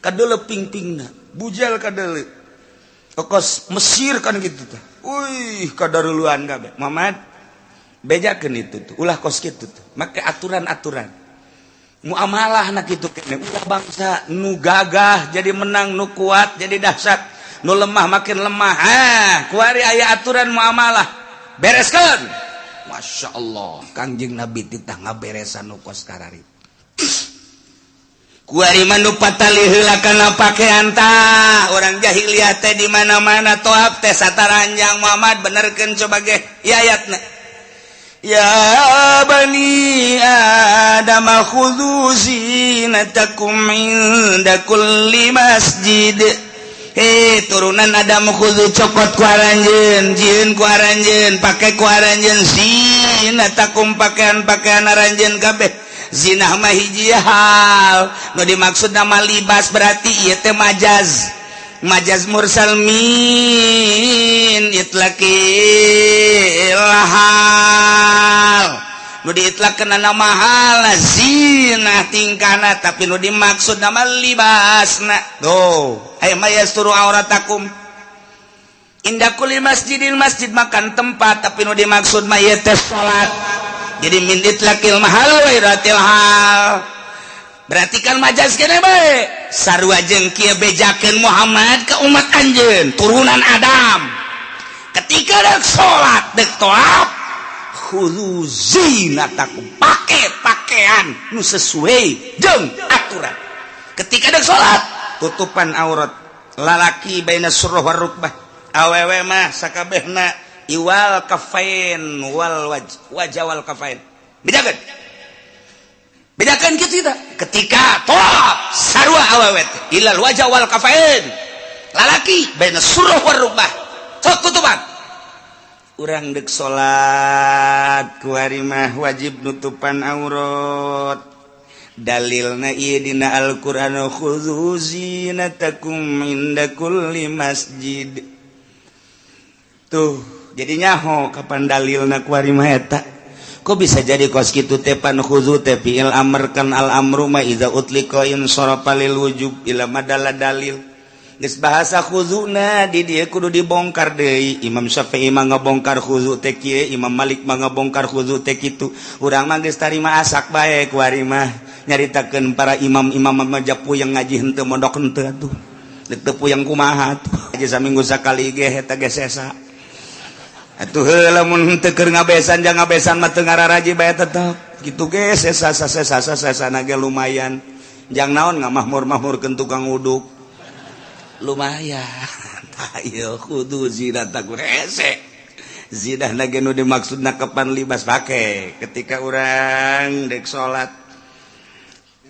kadeuleuh ping-pingna bujal kadeuleuh kos Mesir kan gitu teh wih kadaruluan kabeh Muhammad bejakeun itu tuh ulah kos kitu tuh make aturan-aturan muamalah na kitu kene ulah bangsa nu gagah jadi menang nu kuat jadi dahsyat nu lemah makin lemah kuari aya aturan muamalah bereskeun Masya Allah Kangjeng Nabi titah ngaberesan nu kos karari kuari manu patali heula kana pakaian tah orang jahiliyah teh di mana-mana toab teh sataranjang Muhammad benerkeun coba ge ieu ayatna ya bani Adam khudhu zinatakum inda kulli masjid. Turunan Adam khudhu copot ku aranjeun, jieun ku aranjeun, pake ku aranjeun zinatakum pakaian-pakaian aranjeun kabeh. Zinah mah hiji hal, nu dimaksud nama libas berarti ieu teh majaz. Majaz mursal min itlaqil hal. Nu diitlaqkeun nama hal zinah tingkahna tapi nu dimaksud nama libasna. Tuh, ay mayasturu auratakum. Inda kulli masjidin masjid makan tempat tapi nu dimaksud mah ieu teh salat. Jadi min itlaqil mahal wa iratil hal. Berarti kan majaz kene bae. Sarua jeung kieu bejakeun Muhammad ke umat anjeun, turunan Adam. Ketika deuk salat, deuk tawaf, khudhu zinatakum, pake pakaian nu sesuai jeung aturan. Ketika deuk salat, tutupan aurat lalaki baina surah war rukbah. Awewe mah sakabehna iwal kafain wal wajh wal kafain. Bedakan gitu kita. Ketika tawaf sarua awet ilal wajah wal kafain. Lalaki baina surah war rukbah. Sok tutupan. Urang deuk salat ku ari mah wajib nutupan aurat. Dalilna ieu dina Al-Qur'an khudzu zinatakum inda kulli masjid. Tuh, jadi nyaho kapan dalilna ku ari mah eta? Kok bisa jadi kos kitu teh pan khudzu teh fi'il amr kan al amru ma idza utliqa in sarafa lil wujub ila madalla dalil. Geus bahasa khudzuna di dieu kudu dibongkar deui. Imam Syafi'i mah ngabongkar khudzu teh kieu, Imam Malik mah ngabongkar khudzu teh kitu. Urang mah geus tarima asak bae ku ari mah nyaritakeun para imam-imam majapu yang ngaji henteu mondok henteu atuh. Deuk teu puyeng kumaha atuh. Aja saminggu sakali ge eta ge sesa. Atuh heula mun teu keur ngabesan jang ngabesan mah teu ngararaji bae tetep. Kitu ge sesa-sesa ge lumayan. Jang naon ngamahmur-mahmurkeun tukang uduk. Lumayan. Tah ieu kudu zinatakum hese. Zinahna ge nu dimaksudna kapan libas pake ketika urang deuk salat.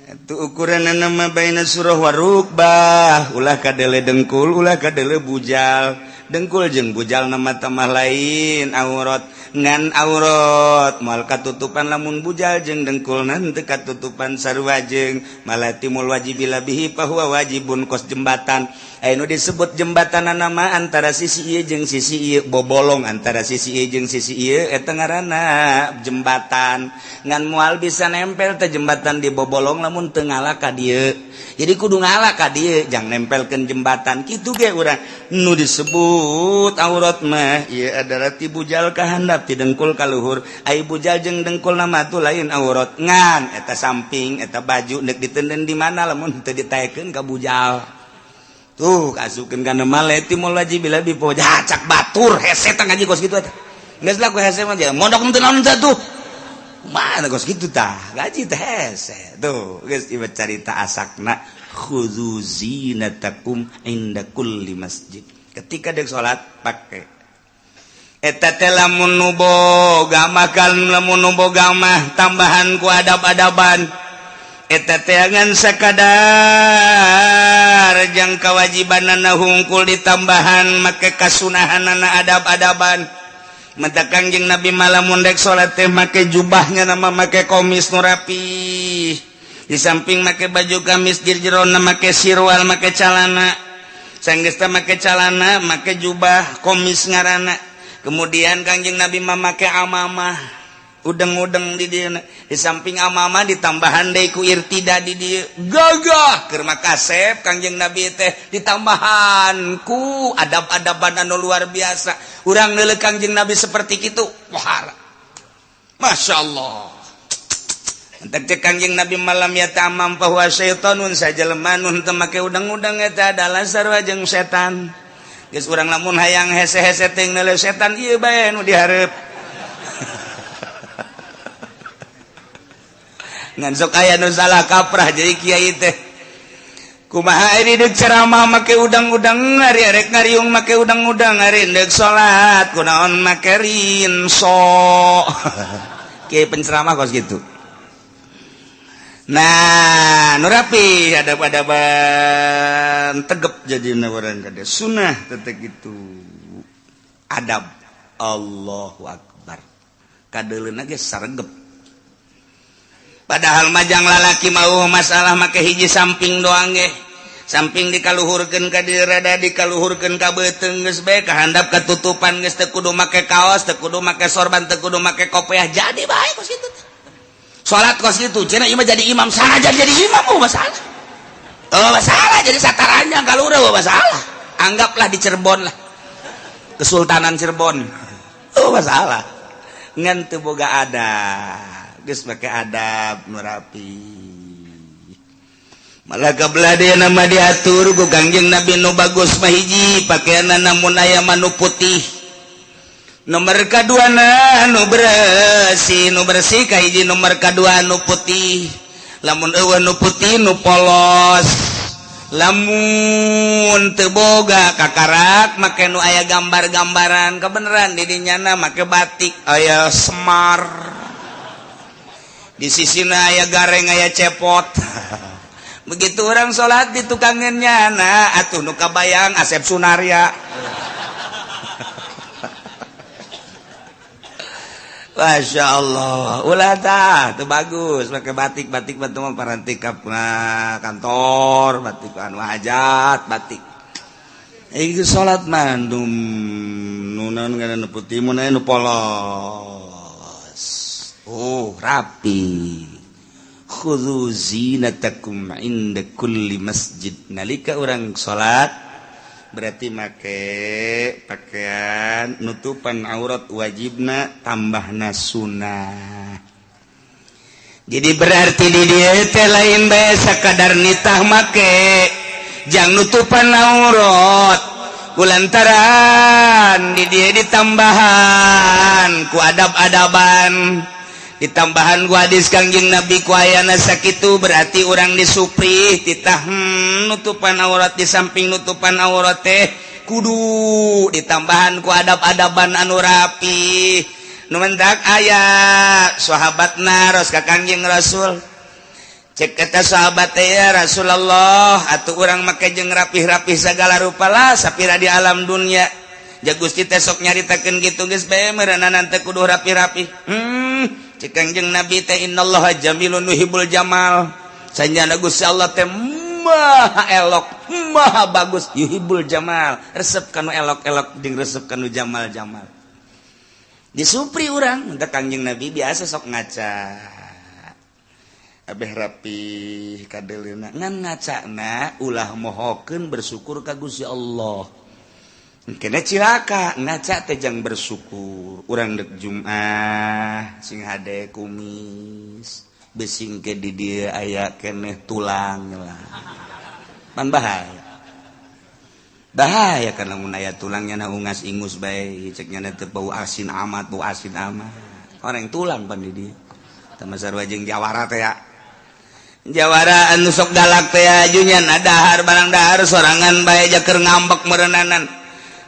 Itu ukuranna mah baina surah wa rukbah, ulah kadele dengkul, ulah kadele bujal. Dengkul jeung bujal nama tamah lain aurat ngan aurat moal katutupan lamun bujal jeung dengkul teu katutupan sarua jeung malatimul wajibila bihi fa huwa wajibun kos jembatan. Anu disebut jembatan nama antara sisi ieu jeung sisi ieu, bobolong antara sisi ieu jeung sisi ieu eta ngaranna jembatan. Ngan moal bisa nempel teh jembatan di bobolong lamun teu ngalah ka dieu. Jadi kudu ngalah ka dieu jang nempelkeun jembatan kitu ge urang nu disebut aurat mah ieu adalah ti bujal ka handap ti dengkul ka luhur. Ai bujal jeung dengkul nama tu lain aurat ngan eta samping eta baju neuk diteuneun di mana lamun teu ditaekeun ka bujal. Tuh kasukeun kana maleti mul wajibila bi poja cak batur hese tah ngaji kos kitu eta. Geus lah ku hese mah mondok teu naon satu. Mana kos kitu tah gaji teh hese. Tuh geus ieu carita asakna khudzu zinatakum inda kulli masjid. Ketika deuk salat pake eta teh lamun nu boga makan lamun nu boga mah tambahan ku adab-adaban. Eta teh ngan sakadar jang kawajibanana hungkul ditambahan make kasunahanana adab-adaban. Mata Kangjeng Nabi malamun dek salat teh make jubahnya nama make komis nu rapi. Di samping make baju kamis dirjerona make sirwal make calana. Sanggeus teh make calana make jubah komis ngaranna. Kemudian Kangjeng Nabi mah make amamah. Udeng-udeng di dieu. Di samping amamah ditambahan deui ku irtida di dieu. Gagah keur makasep Kangjeng Nabi teh ditambahan ku adab-adaban anu luar biasa. Urang neuleuk Kangjeng Nabi seperti kitu. Wah. Masyaallah. Entek cek Kangjeng Nabi malam ya tamam bahwa syaitanun sajelema nu teu make udeng-udeng eta adalah sarua jeung setan. Geus urang lamun hayang hese-hese teh neuleuk setan ieu bae nu dihareup. Ngan sok aya nu salah kaprah jadi kiai teh kumaha ari deuk ceramah make udang-udang ari arek ngariung make udang-udang ari deuk salat kunaon make rinso kiai penceramah kos gitu Nah nu rapi adab-adaban tegep jadi orang kada sunnah tetek itu adab Allahu Akbar kadeulina ge saregep padahal majang lalaki mau masalah make hiji samping doang ge samping dikaluhurkeun ka dieu rada dikaluhurkeun ka beuteung geus bae kahandap katutupan geus teu kudu make kaos teu kudu make sorban teu kudu make kopiah jadi bae kos kitu salat kos kitu cenah imam jadi imam saja jadi imam masalah masalah jadi satarannya kaluhur masalah anggaplah di Cirebon lah Kesultanan Cirebon masalah ngan teu boga adab geus make adab nu rapi malah kabelah dia nama diatur ku Kangjeng Nabi nu bagus mah hiji pakaianna namun aya manu putih nomor kaduana nu bersih ka hiji nomor kadua nu putih lamun eueuh nu putih nu polos lamun teu boga kakarak make nu aya gambar-gambaran kebeneran di dinyana make batik aya semar di sisina aya gareng aya cepot begitu orang sholat di tukangannya nah atuh nu kabayang Asep Sunaria Masya Allah ulah tah itu bagus pakai batik batu mah paranti ka kantor batik anu hajat batik ieu sholat mah nu naon ngaranna putih mun aya nu polos rapi khudzu zinatakum inda kulli masjid nalika urang salat berarti make pakaian nutupan aurat wajibna tambahna sunnah jadi berarti di dieu teh lain bae sakadar nitah make jang nutupan aurat kulantaran di dieu ditambahan ku adab-adaban ditambahan ku hadis Kangjeng Nabi ku ayana sakitu berarti orang disupri titah nutupan aurat di samping nutupan aurat teh kudu ditambahan ku adab-adaban anu rapi nu mendak aya sahabatna ros ka Kangjeng Rasul cek kata sahabat teh ya Rasulullah atuh urang make jeung rapih-rapih sagala rupa lah sapira di alam dunia ja Gusti teh sok nyaritakeun kitu geus bae meureunan teh kudu rapi-rapi cek Kangjeng Nabi teh innallaha jamilun yuhibbul jamal sanjana Gusti Allah teh maha elok maha bagus yuhibbul jamal resep kanu elok-elok jeung resep kanu jamal-jamal disupri urang da Kangjeng Nabi biasa sok ngaca abeh rapi kadeulina ngan ngacana ulah mohokeun bersyukur ka Gusti Allah kena cilaka ngaca teh jang bersyukur urang dek Jumat sing hade kumis besing ke di dieu aya keneh tulang lah pan bahaya kana mun aya tulangnya na ungas ingus bae ceknya teh bau asin amat orang tulang pan di dieu tah sarua jeung jawara teh ya jawara anu sok galak teh ajunya dahar barang dahar sorangan bae ja keur ngambek meureunanan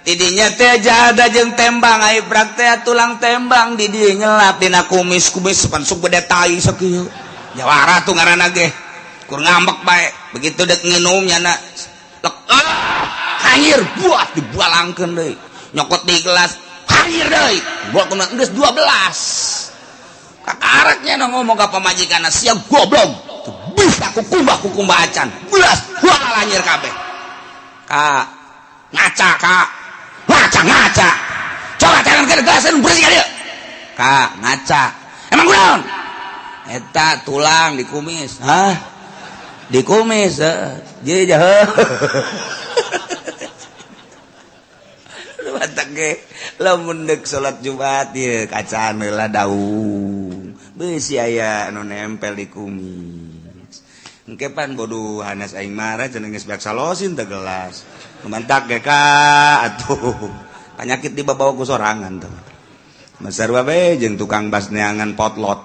tidinya teh jada jeung tembang ai prak teh tulang tembang di dieu nyelap dina kumis pan sok gede tai sakieu jawara tuh ngaranna ge kur ngambek bae begitu dek nginum nyana hair buah dibualangkeun deui nyokot di gelas hair deui buah kuna geus 12 kakareknya ngomong ka pamajikanna sia goblok bisa kukumbah acan belas buah lanyir kabeh ka ngaca coba tangan ke gelasan bersih dia kak ngaca emang kunaon eta tulang di kumis di kumis jadi lu batak ge lamun deuk salat Jumat ieu kacaan heula daung beusi aya anu nempel di kumis engke pan bodoh hanas aing marah cenah geus beak salosin teh gelas mantak ge ka atuh penyakit dibawa ku sorangan tuh masar bae jeung tukang bas neangan potlot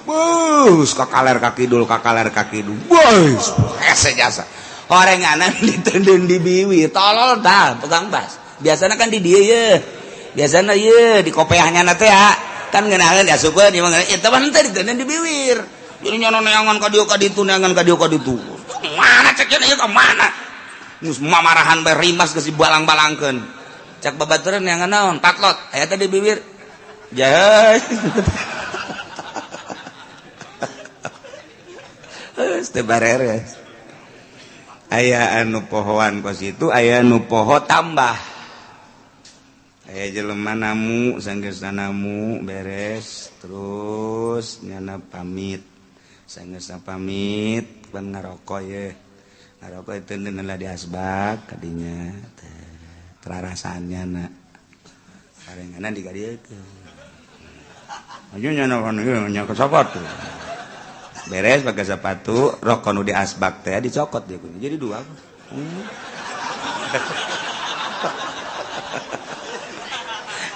bus kakaler kaki dul bus hese jasa horenganan ditendun di biwi tolol tah tukang bas biasana kan di dieu ye biasana ye di kopeahnya na teh kan ngeunaheun asupeun ieu mah eta mah teh ditendun di bibir jadi nyono neangan ka dieu ka ditu neangan ka dieu ka ditu mana cek ieu ka mana geus mamarahan bae rimas geus dibalang-balangkeun cak babaturan neangan naon patlot aya teh di bibir jahat teu bareres aya anu pohoan kos itu aya nu poho tambah aya jelema namu sanggeusna namu beres terus nyana pamit sanggeusna pamit pan ngaroko ye ngaroko itu neula di asbak kadinya terarasannya na karengana digadiekeun aju nyana kan ieu nya ka sapatu beres pakai sepatu rokok nu di asbak teh dicokot dia jadi dua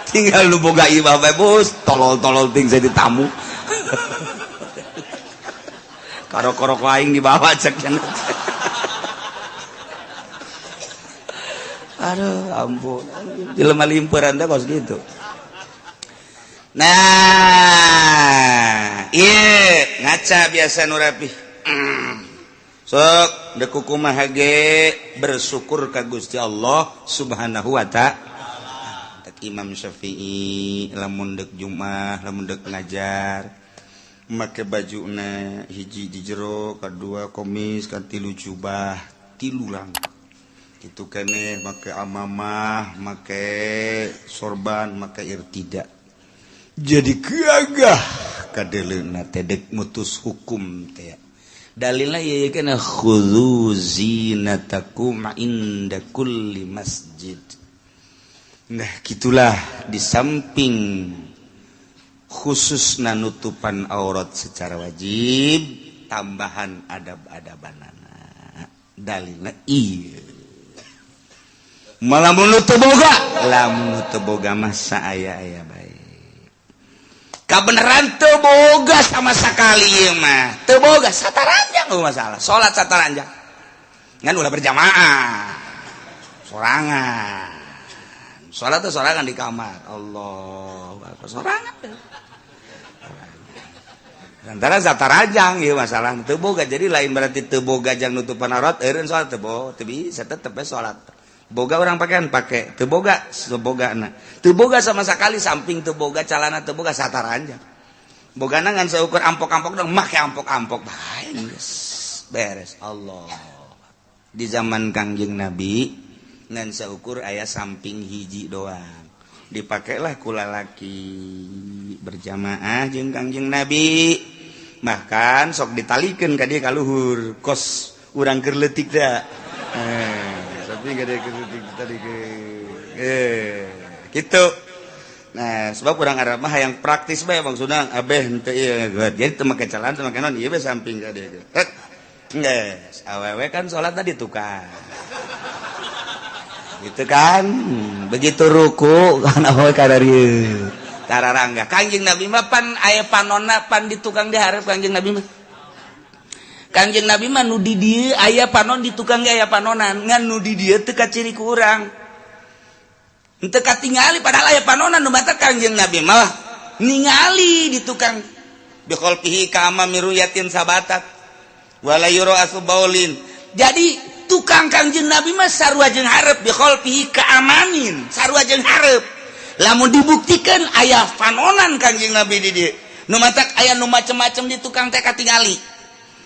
tinggal lu boga imah bae bos tolol-tolol ting saya ditamu karok-karok aing dibawa cek cenah aduh ampun jelema limperan teh kos gitu nah iya ngaca biasa nu rapih sok da kukumaha ge bersyukur ka Gusti Allah Subhanahu wa ta'ala tak Imam Syafi'i lamun deuk Jumat lamun deuk ngajar make bajuna hiji di jero kadua komis katilu jubah tilu lang kitu keneh make amamah make sorban make irtida jadi gagah kadeleuna teh dek mutus hukum teh dalilna ieu kana khudzu zinatakum inda kulli masjid nah gitulah di samping khususna nutupan aurat secara wajib tambahan adab-adabanana dalilna ieu malamun nu teu boga lamun teu boga mah saaya-aya bae kabeneran teu boga sama sakali ieu mah teu boga sataranjang masalah salat sataranjang ngan ulah berjamaah sorangan salat teh sorangan di kamar Allahu akbar sorangan antara sataranjang ieu masalah teu boga jadi lain berarti teu boga jang nutupan aurat eureun salat teu bisa tetep salat boga orang pakaian pakai teu boga sebogana teu boga sama sekali samping teu boga calana teu boga sataranjang bogana ngan seukur ampok-ampok dong make ampok-ampok bae beres Allah di zaman Kangjeng Nabi ngan seukur aya samping hiji doang dipakailah ku lalaki berjamaah jeung Kangjeng Nabi bahkan sok ditalikeun ka dieu ka luhur kos urang keur leutik da tapi gak ada tadi gitu. Nah, sebab orang Arab mah yang praktis bae maksudna abeh henteu ieu jadi teu make calana teu make naon ieu bae samping ka dieu. Geus, awewe kan salat tadi tukang. Gitu kan? Begitu ruku kan awewe ka dieu. Tararangga. Kangjeng Nabi mah pan aya panonna pan di tukang dihareup Kangjeng Nabi mah. Kangjeng Nabi mah nu di dieu aya panon di tukang ge aya panonan ngan nu di dieu teu kaciri ku urang henteu katingali padahal aya panonan nu batak Kangjeng Nabi mah ningali di tukang bi khalqihi ka amami ruyatin sabatat wala yura asbaulin jadi tukang Kangjeng Nabi mah sarua jeung hareup bi khalqihi ka amamin sarua jeung hareup lamun dibuktikan aya panonan Kangjeng Nabi di dieu nu matak aya nu macem-macem di tukang teh katingali.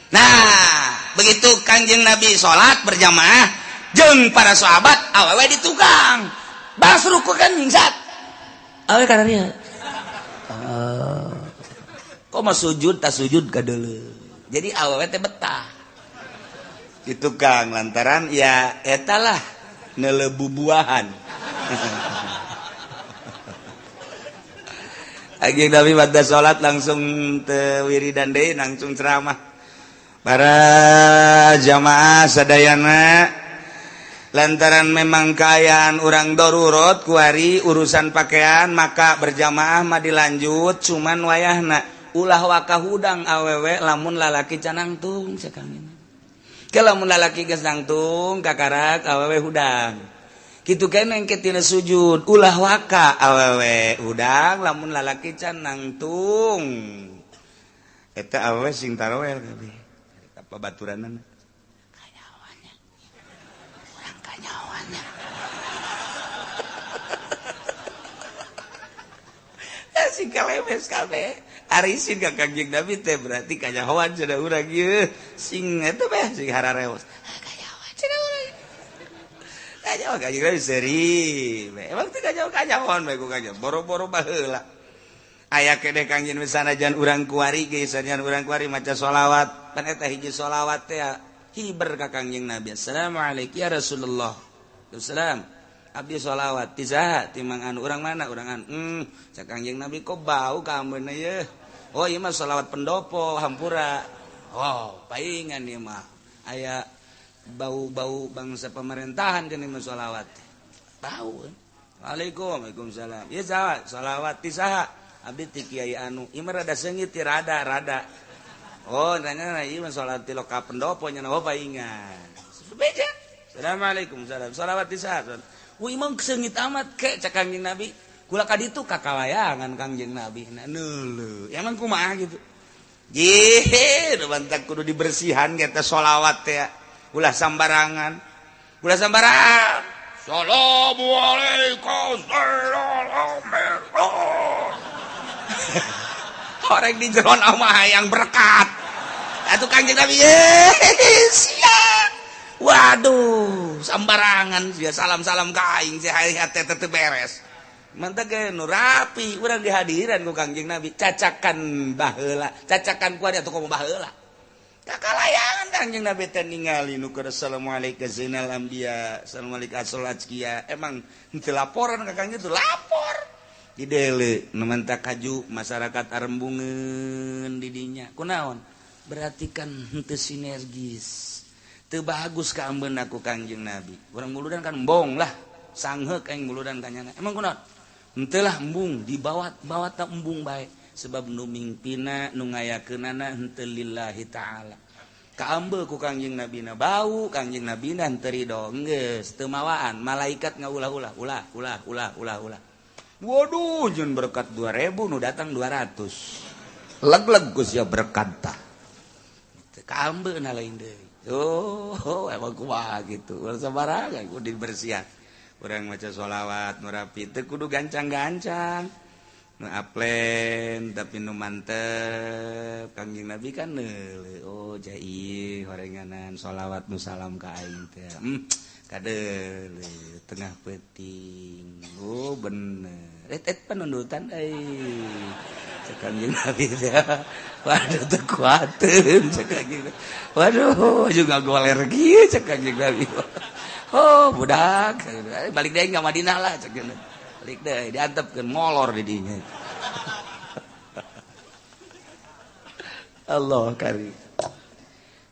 Nah, begitu Kangjeng Nabi sholat berjamaah jeung para sahabat awewe di tukang. Bas ruku kan mingsat. Awewe kana dieu. Kok mah sujud tak sujud ka deuleu. Jadi awewe teh betah. Di tukang lantaran ya eta lah neuleububuahan. Kangjeng Nabi pada sholat langsung teu wiridan deui langsung ceramah. Para jamaah sadayana lantaran memang keayaan orang darurat kuari urusan pakaian maka berjamaah mah dilanjut cuman wayahna ulah wakahudang awewe lamun lalaki can nangtung sakangin ke lamun lalaki geus nangtung kakarak awewe hudang kitu keneh engke tina sujud ulah waka awewe hudang lamun lalaki can nangtung eta awewe sing tarawel kabeh apa baturanan kanyawannya urang kanyawannya sing kalewes kabeh arisin ka Kangjeng Nabi teh berarti kanyawan cenah urang ieu sing eta beh sing harareos kanyawan cenah urang kanyawan Kangjeng Nabi seri emang teh kanyawan bae ku kanyawan boro-boro baheula aya kene Kangjeng sanajan urang kuari ge sanajan urang kuari maca sholawat pan eta hiji sholawat teh hiber ka Kangjeng Nabi assalamualaikum ya Rasulullah wassalam abdi sholawat tisaha timang urang mana urang cak Kangjeng Nabi kok bau ka ambeuna ye oh ieu mah sholawat pendopo hampura oh paingan ieu mah aya bau-bau bangsa pemerintahan kana mah sholawat bau Waalaikumsalam ieu sholawat tisaha abdi ti kiai anu ieu mah rada seungit ti rada oh nanya ieu mah sholawat ti loka pendopo nya oh paingan beja assalamualaikum salam sholawat tisaha wih emang seungit amat ke cak Kangjeng Nabi kula ka ditu kakalayangan Kangjeng Nabi nah neuleuh emang kumaha gitu jih bantak kudu dibersihan kita sholawat teh ulah sambarangan assalamualaikum orang di jeron amah yang berkat atuh Kangjeng Nabi siap waduh sambarangan sia salam-salam ka aing sia hate teu beres mantap ge nu rapi urang dihadiran ku Kangjeng Nabi cacakan baheula cacakan ku atuh komo baheula kakalayangan Kangjeng Nabi teh ningali nu keur assalamualaikum zainal anbiya assalamualaikum assolazkiya emang henteu laporan ka Kangjeng teh lapor dideuleu nu mantap kaju masyarakat arembungeun di dinya kunaon berarti kan henteu sinergis teu bagus ka ambeun aku Kangjeng Nabi urang muludan kan embong lah sangheuk aing muludan kanyana emang kunaon henteu lah embung dibawa ta embung bae sebab nu mingpina nu ngayakeunana henteu lillahi taala ka ambeul ku Kangjeng Nabi na bau Kangjeng Nabi na henteu ridho geus teu mawaan malaikat ngaulah-ulah ulah waduh jeung berkat 2000 nu datang 200 leg-leg geus ya berkat tah teu ka ambeuna lain deui oh emang kumaha gitu urang sabarangan kudu dibersihan urang maca sholawat nu rapi teu kudu gancang-gancang nu aplen tapi nu mantep Kangjeng Nabi kan neuleuh oh jai horenganan sholawat nu salam ka aing teh kadeuleuh tengah peuting oh bener penundutan cek Kangjeng Nabi teh waduh teu kuateun cek Kangjeng waduh juga goler kieu cek Kangjeng Nabi oh budak balik deui ka Madinah lah cek balik deui diantepkeun molor di dinya Allah karim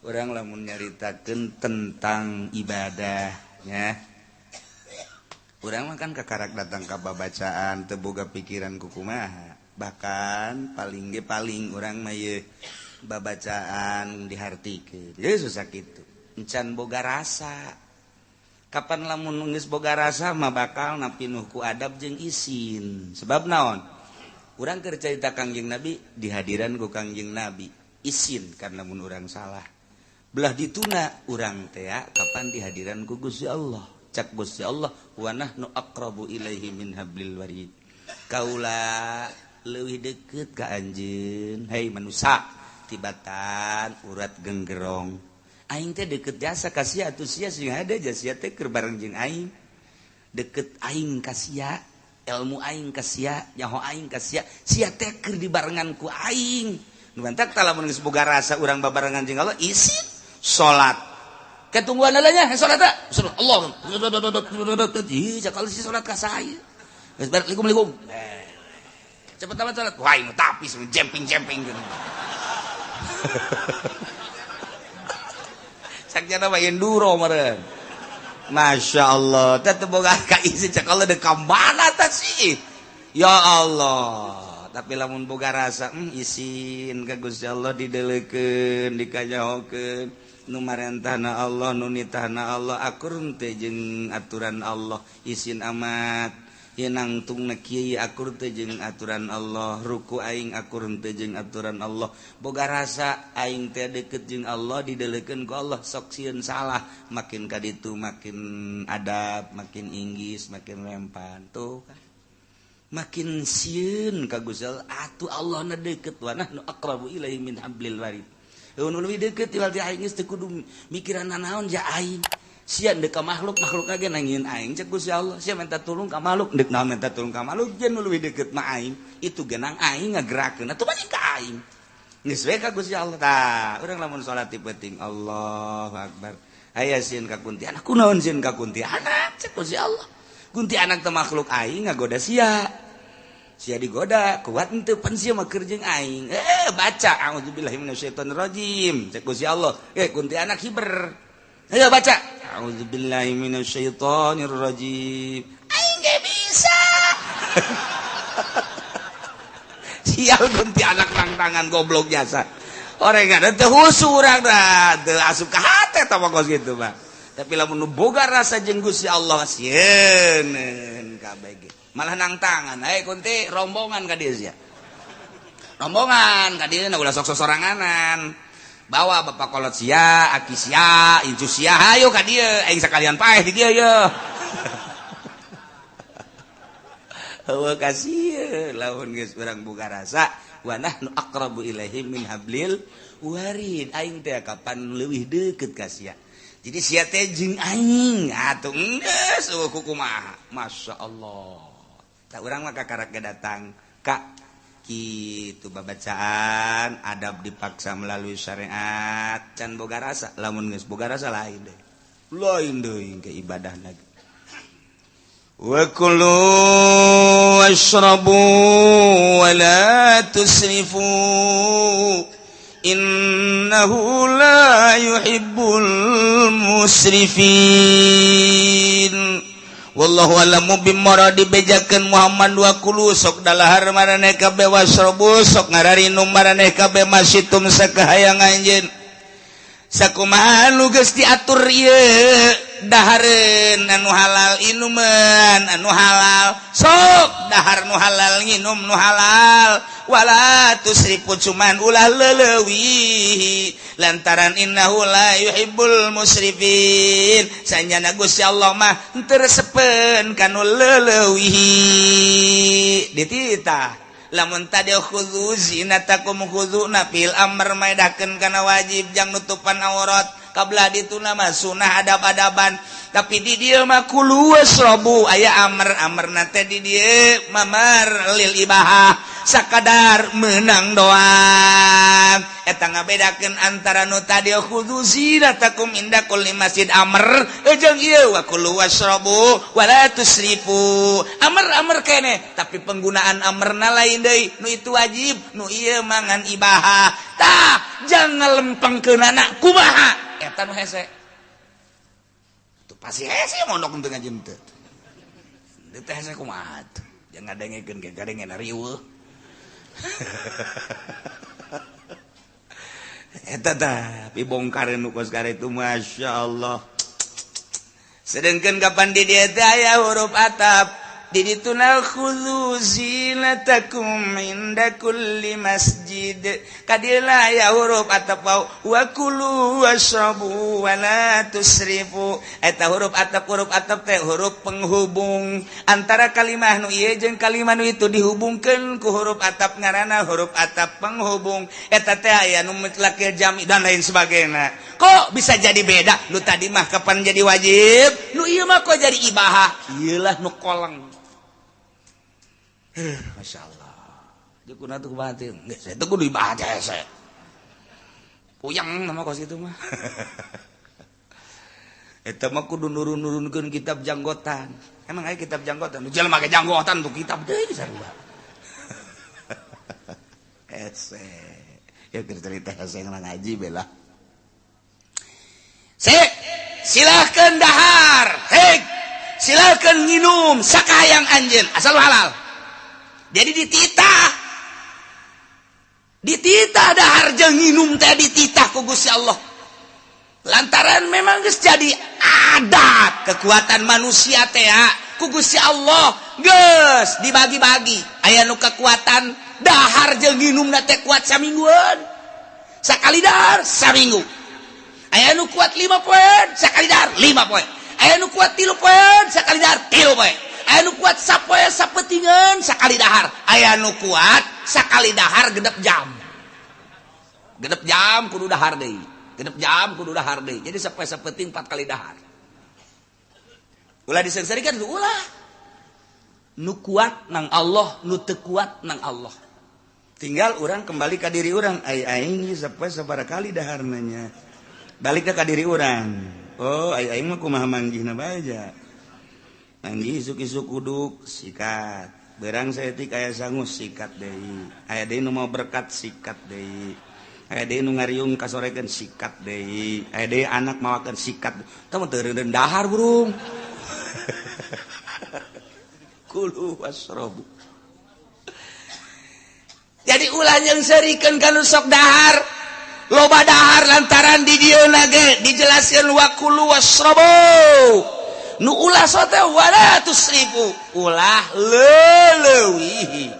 urang lamun nyaritakeun tentang ibadahnya urang mah kan kakarak datang ka babacaan teu boga pikiran kumaha bahkan paling urang mah ye babacaan dihartikeun ye susah kitu encan boga rasa kapan lamun geus boga rasa mah bakal napinuh ku adab jeung isin sebab naon urang keur carita Kangjeng Nabi dihadiran ku Kangjeng Nabi isin karena mun urang salah belah dituna urang teh kapan dihadiran ku Gusti Allah cak Gusti Allah wa nahnu aqrabu ilaihi min hablil warid kaula leuwih deukeut ka anjeun hei manusia tibatan urat genggerong aing teh deukeut jasa ka sia atuh sia sing ada jasa teh keur bareng jeung aing deukeut aing ka sia ilmu aing ka sia nyaho aing ka sia teh keur dibarengan ku aing nu mantak talamun geus boga rasa urang babarengan jeung Allah isin salat ketungguan nya salat Allah ih cakal si salat ka saya geus assalamualaikum cepet amat salat wah ini tapis jumping gitu sakjana mah enduro meureun Masya Allah teh teu boga kaisi cakal de kamana tah sih ya Allah tapi lamun boga rasa isin ka Gusti Allah dideleukeun dikanyahokeun nu marentahna Allah nu nitahna Allah akur teh jeung aturan Allah isin amat nangtung na kiai akur teh jeung aturan Allah, ruku aing akur teh jeung aturan Allah, boga rasa aing teh deket jeung Allah didelekeun ku Allah sok sieun salah, makin ka ditu makin adab, makin inggis, makin rempan tuh kan. Makin sieun ka Gusti Allah atuh Allah na deket wa nahnu aqrabu ilaihi min hablil warid. Nu leuwih deket ti aing geus teu kudu mikiran naon ja aing. Sia dek ka makhluk lagi nangin aing cek Gusti Allah sia minta tulung ka makhluk dek naon minta tulung ka makhluk jen leuwih deukeut mah aing itu genang aing ngagerakeun atuh balik ka aing geus we ka Gusti Allah tah urang lamun salat ti penting Allahu akbar aya sieun ka kuntianak kunaon sieun ka kuntianak cek Gusti Allah kuntianak teh makhluk aing ngagoda sia digoda kuat henteu pan sia mah keur jeung aing baca auzubillahi minasyaitonir rajim cek Gusti Allah kuntianak hiber ayo baca a'udzubillahi minasyaitonir rajim. Aing ge bisa. Sial kuntianak nang tangan goblok jasa. Orengan teh husu urang dah, teu asup ka hate tah pokos kitu mah. Tapi lamun nu boga rasa jeung Gusti Allah sieun kabeh ge. Malah nang tangan, kunti rombongan ka dieu sia. Rombongan ka dieu ulah sok soranganan. Bawa bapak kolot sia, aki sia, incu sia, hayo ka dieu, aing sakalian paeh di dieu ye. Hawa kasih lamun geus urang boga rasa, wa nahnu aqrabu ilaihi min hablil warid. Aing teh kapan leuwih deukeut ka sia. Jadi sia teh jeung aing, atuh geus kumaha. Masyaallah. Tah urang mah kakarak datang, Kak kitu babacaan adab dipaksa melalui syariat can boga rasa lamun geus boga rasa lain deui ke ibadah lagi wa kulu washrabu wa la tusrifu innahu la yuhibbul musrifin. Wallahu a'lamu bimaradi bejakeun Muhammad wa kulu sok dalahar maraneh kabeh wasrobu sok ngararinum maraneh kabeh masitum sakahayang anjeun sakumaha nu geus diatur ieu dahareun anu halal inuman anu halal sok dahar nu halal nginum nu halal wala tusrifu cuman ulah leulewi lantaran innahu la yuhibbul musrifin sanyana Gusti Allah mah teu resepen kanu leulewi dititah lamun tadi khudzu zinatakum khudzu nafil amr maedakeun kana wajib jang nutupan aurat kabla dituna mah sunah adab-adaban tapi di dieu mah kulu wasrabu aya amr teh di dieu mamar lil ibahah sakadar menang doang eta ngabedakeun antara nu tadi khudzu zinatakum inda kulli masjid amr jeung ieu wa kulu wasrabu wala tusrifu amr keneh tapi penggunaan amrna lain deui nu itu wajib nu ieu mangan ibahah tah jangan lempengkeunana kumaha eta nu hese tuh pasti hese mondok teu ngajem teu teh hese kumaha tuh jangan ngadengekeun ke gadengeun riweuh eta tah pibongkareun nu kos karetu masyaallah sedengkeun kapan di dieu teh aya huruf atap di dituna khudzu zinatakum inda kulli masjid kadila aya huruf atap wa kulu washrabu wa la tusrifu eta huruf atap teh huruf penghubung antara kalimah nu ieu jeung kalimah nu itu dihubungkeun ku huruf atap ngaranna huruf atap penghubung eta teh aya nu mutlaq jami dan lain sebagainya kok bisa jadi beda nu tadi mah kapan jadi wajib nu ieu mah kok jadi ibahah ieulah nu koleng masyaallah jekuna tuh kumaha teh geus eta kudu dibaca hese puyang nama kos kitu mah eta mah kudu nurun-nurunkeun kitab janggotan emang aya kitab janggotan nu jelema make janggotan tuh kitab deui sarua hese ya cerita hese ngaji bela silahkeun dahar silahkeun nginum sakayang anjeun asal halal. Jadi dititah dahar jeung nginum teh dititah ku Gusti Allah. Lantaran memang geus jadi adat kekuatan manusia teh ku Gusti Allah geus dibagi-bagi aya nu kekuatan dahar jeung nginumna teh kuat samingguan sakali dahar saminggu aya nu kuat 5 poin sakali dahar 5 poin aya nu kuat 3 poin sakali dahar 3 poin aya nu kuat sapoe sapetingan sakali dahar aya nu kuat sakali dahar genep jam kudu dahar deui genep jam kudu dahar deui jadi sapoe sapeting 4 kali dahar ulah disengsarikeun ulah nu kuat nang Allah nu teu kuat nang Allah tinggal orang kembali ke diri orang aing sapoe sabaraha kali daharna nya balik ke diri orang oh aing mah kumaha manggihna bae manggih isuk-isuk uduk sikat berang saeutik aya sangus sikat deui aya deui nu mau berkat sikat deui aya deui nu ngariung kasorekeun sikat deui aya deui anak mawakeun sikat teu teu reureun dahar burung kulu wasrobu jadi ulah yang serikeun kana sok dahar loba dahar lantaran di dieu ge dijelaskeun wa kulu wasrobu nu ulah sote wala tusrifu ulah leulewi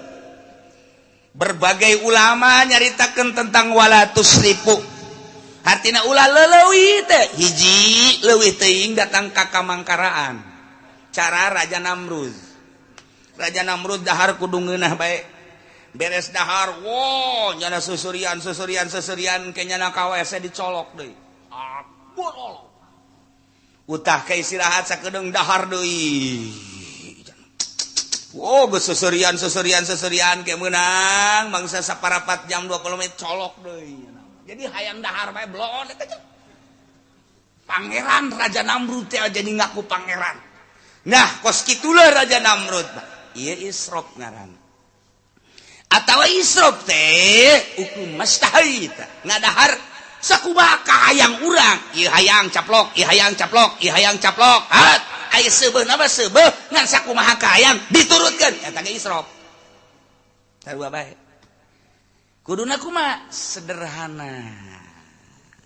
berbagai ulama nyaritakeun tentang wala tusrifu artina ulah leulewi teh hiji leuwih teuing datang ka kamangkaraan cara Raja Namrud dahar kudu ngeunah bae beres dahar wo nyana susurian ke nyana ka WC dicolok deui ampun utah ke istirahat sakedeung dahar deui wo geus susurian ke meunang bangsa saparapat jam 20 menit colok deui jadi hayang dahar bae blon eta pangeran Raja Namrud teh jadi ngaku pangeran nah kos kitulah Raja Namrud ieu israf ngaran atawa israf teh hukum mustahil ngadahar sakumaha kahayang urang ieu hayang caplok hat aya seubeuh na seubeuh ngan sakumaha kahayang diturutkeun eta ge israf sarua bae kuduna kumaha sederhana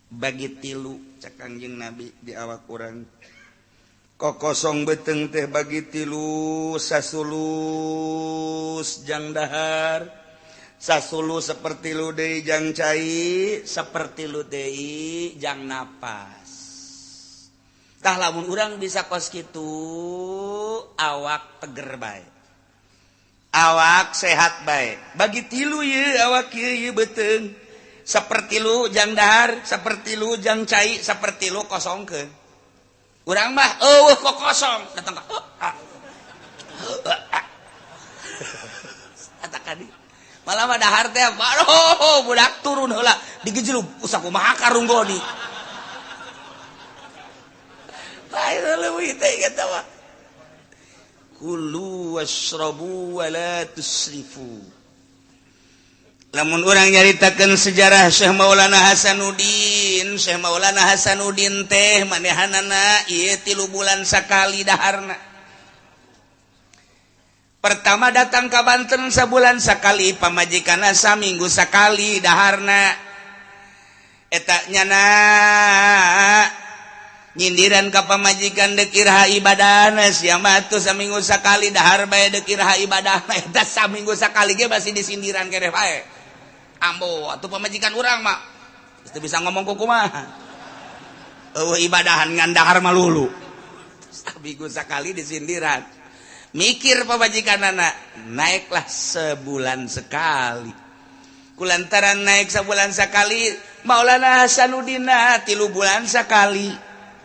bagi tilu cak Kangjeng Nabi di awak urang kokosong beteng teh bagi tilu sasulus jang dahar sasulu seperti lu deui jang cai seperti lu deui jang napas tah lamun urang bisa kos kitu awak teger bae awak sehat bae bagi tilu ye awak ye beteng seperti lu jang dahar seperti lu jang cai seperti lu kosongkeun urang mah kok kosong datang ka eta kadi malah mah dahar teh baru budak turun heula digejlug usak kumaha karunggoni bae leuwih teh eta mah kulu washrabu wa la tusrifu lamun urang nyaritakeun sejarah Syekh Maulana Hasanuddin teh manehanana ieu 3 bulan sakali daharna pertama datang ka Banten sabulan sakali pamajikanna saminggu sakali daharna eta nyana nyindiran ka pamajikan dekirha ibadahna sia mah atuh saminggu sakali dahar bae dekirha ibadahna eta saminggu sakali ge masih disindiran keneh bae ambo atuh pamajikan urang mah teu bisa ngomong kumaha ibadahan ngan dahar mah lulu saminggu sakali disindiran mikir pamajikanana naiklah sebulan sekali kulantaran naik sebulan sekali Maulana Hasanuddin 3 bulan sekali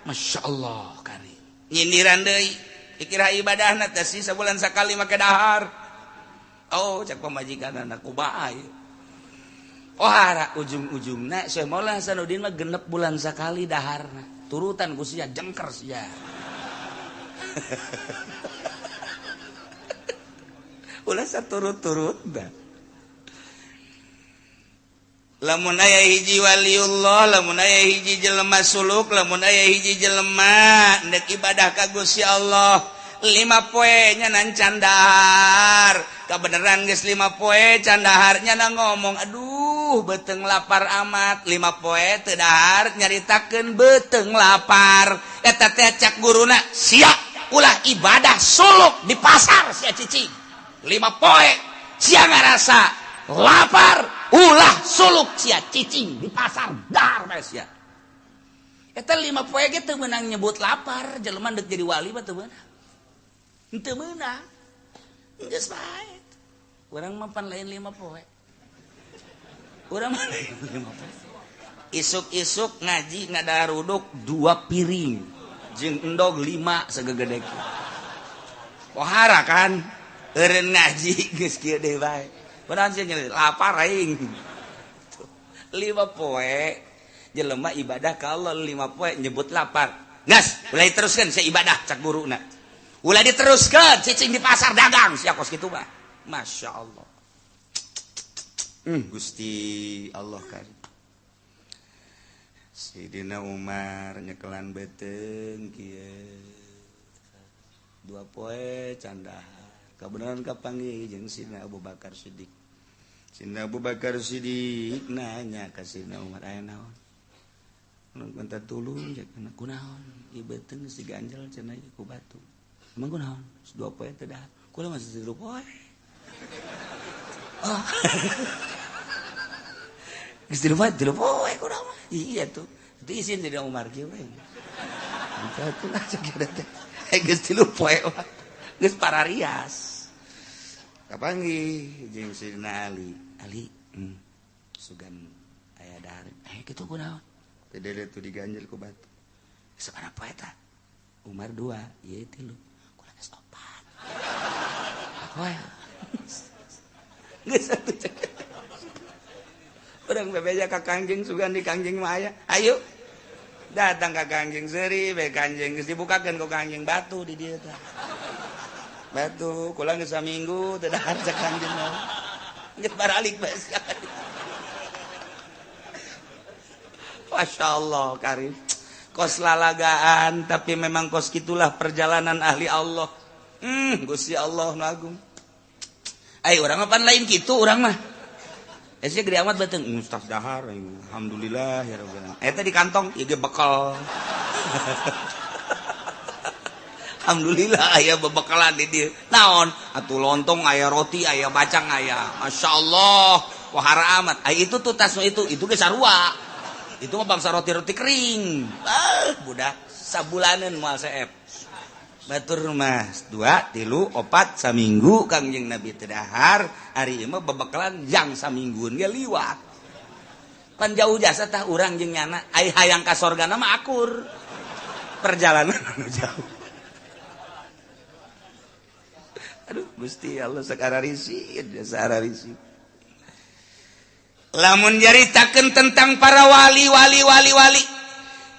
Masya Allah kari nyindiran deui dikira ibadahna teh sebulan sekali make dahar cak pamajikanana kumaha ieu hara ujung-ujungna Syekh Maulana Hasanuddin mah 6 bulan sekali daharna turutan ku sia jengker sia ulah saturut-turut dah lamun aya hiji waliullah lamun aya hiji jelema suluk lamun aya hiji jelema ndek ibadah ka Gusti Allah 5 poe nya nan candahar kabeneran geus 5 poe candaharnya na ngomong aduh beteung lapar amat 5 poe teu dahar nyaritakeun beteung lapar eta teh cak guruna sia ulah ibadah suluk di pasar sia cicing 5 poe sia ngarasa lapar ulah suluk sia cicing di pasar dahar bae sia eta 5 poe ge teu meunang nyebut lapar jelema deuk jadi wali mah teu meunang teu meunang geus bae urang mah pan lain 5 poe urang mah lain 5 poe isuk-isuk ngaji ngadaruduk 2 piring jeung endog 5 sagegede kieu pohara kan eureun ngaji geus kieu deui bae padahal sia lapar aing 5 poe jelema ibadah ka Allah 5 poe nyebut lapar gas ulah diteruskeun sia ibadah cak guruna ulah diteruskeun cicing di pasar dagang sia kos kitu mah masyaallah Gusti Allah karim Sidina Umar nyekelan beteng kieu 2 poe candahar kabeneran kapanggih jeung Sidina Abu Bakar Siddiq Sidina Abu Bakar Siddiq nanya ka Sidina Umar aya naon minta tulung cek kunaon ieu beteng geus diganjel cenah ku batu emang kunaon 2 poe teh dahar kunaon masih 2 poe geus 3 poe kunaon iya tuh itu isin Sidina Umar kieu we satu lah cek teh geus 3 poe geus pararias kapanggih jeung Sidina Ali sugan aya dahar kitu kunaon teh tu diganjel ku batu sabaraha poe eta Umar 2 ieu 3 kunaon geus 4 poe geus atuh urang bebeja ka Kangjeng sugan di Kangjeng mah aya ayo datang ka Kangjeng seuri bae Kangjeng geus dibukakeun ku Kangjeng batu di dieu teh batu kula geus saminggu teu dahar cak Kangjeng mah geus baralik bae sekali Masya Allah karim kos lalagaan tapi memang kos gitulah perjalanan ahli Allah Gusti Allah nu agung ai urang mah pan lain kitu urang mah sia gede amat beteng ustaz dahar alhamdulillah ya rabbil alamin eta di kantong ieu ge bekal alhamdulillah aya bebekalan di dieu naon atuh lontong aya roti aya bacang aya masyaallah wahara amat ai itu tuh tas itu ge sarua itu mah bangsa roti-roti kering budak sabulanan moal seep batur mas 2 3 4 saminggu Kangjeng Nabi teu dahar ari ieu mah babakalan jang saminggueun ge liwat pan jauh jasa tah urang jeung nyana ai hayang ka sorgana mah akur perjalanan anu jauh aduh Gusti Allah sakararisi lamun nyaritakeun tentang para wali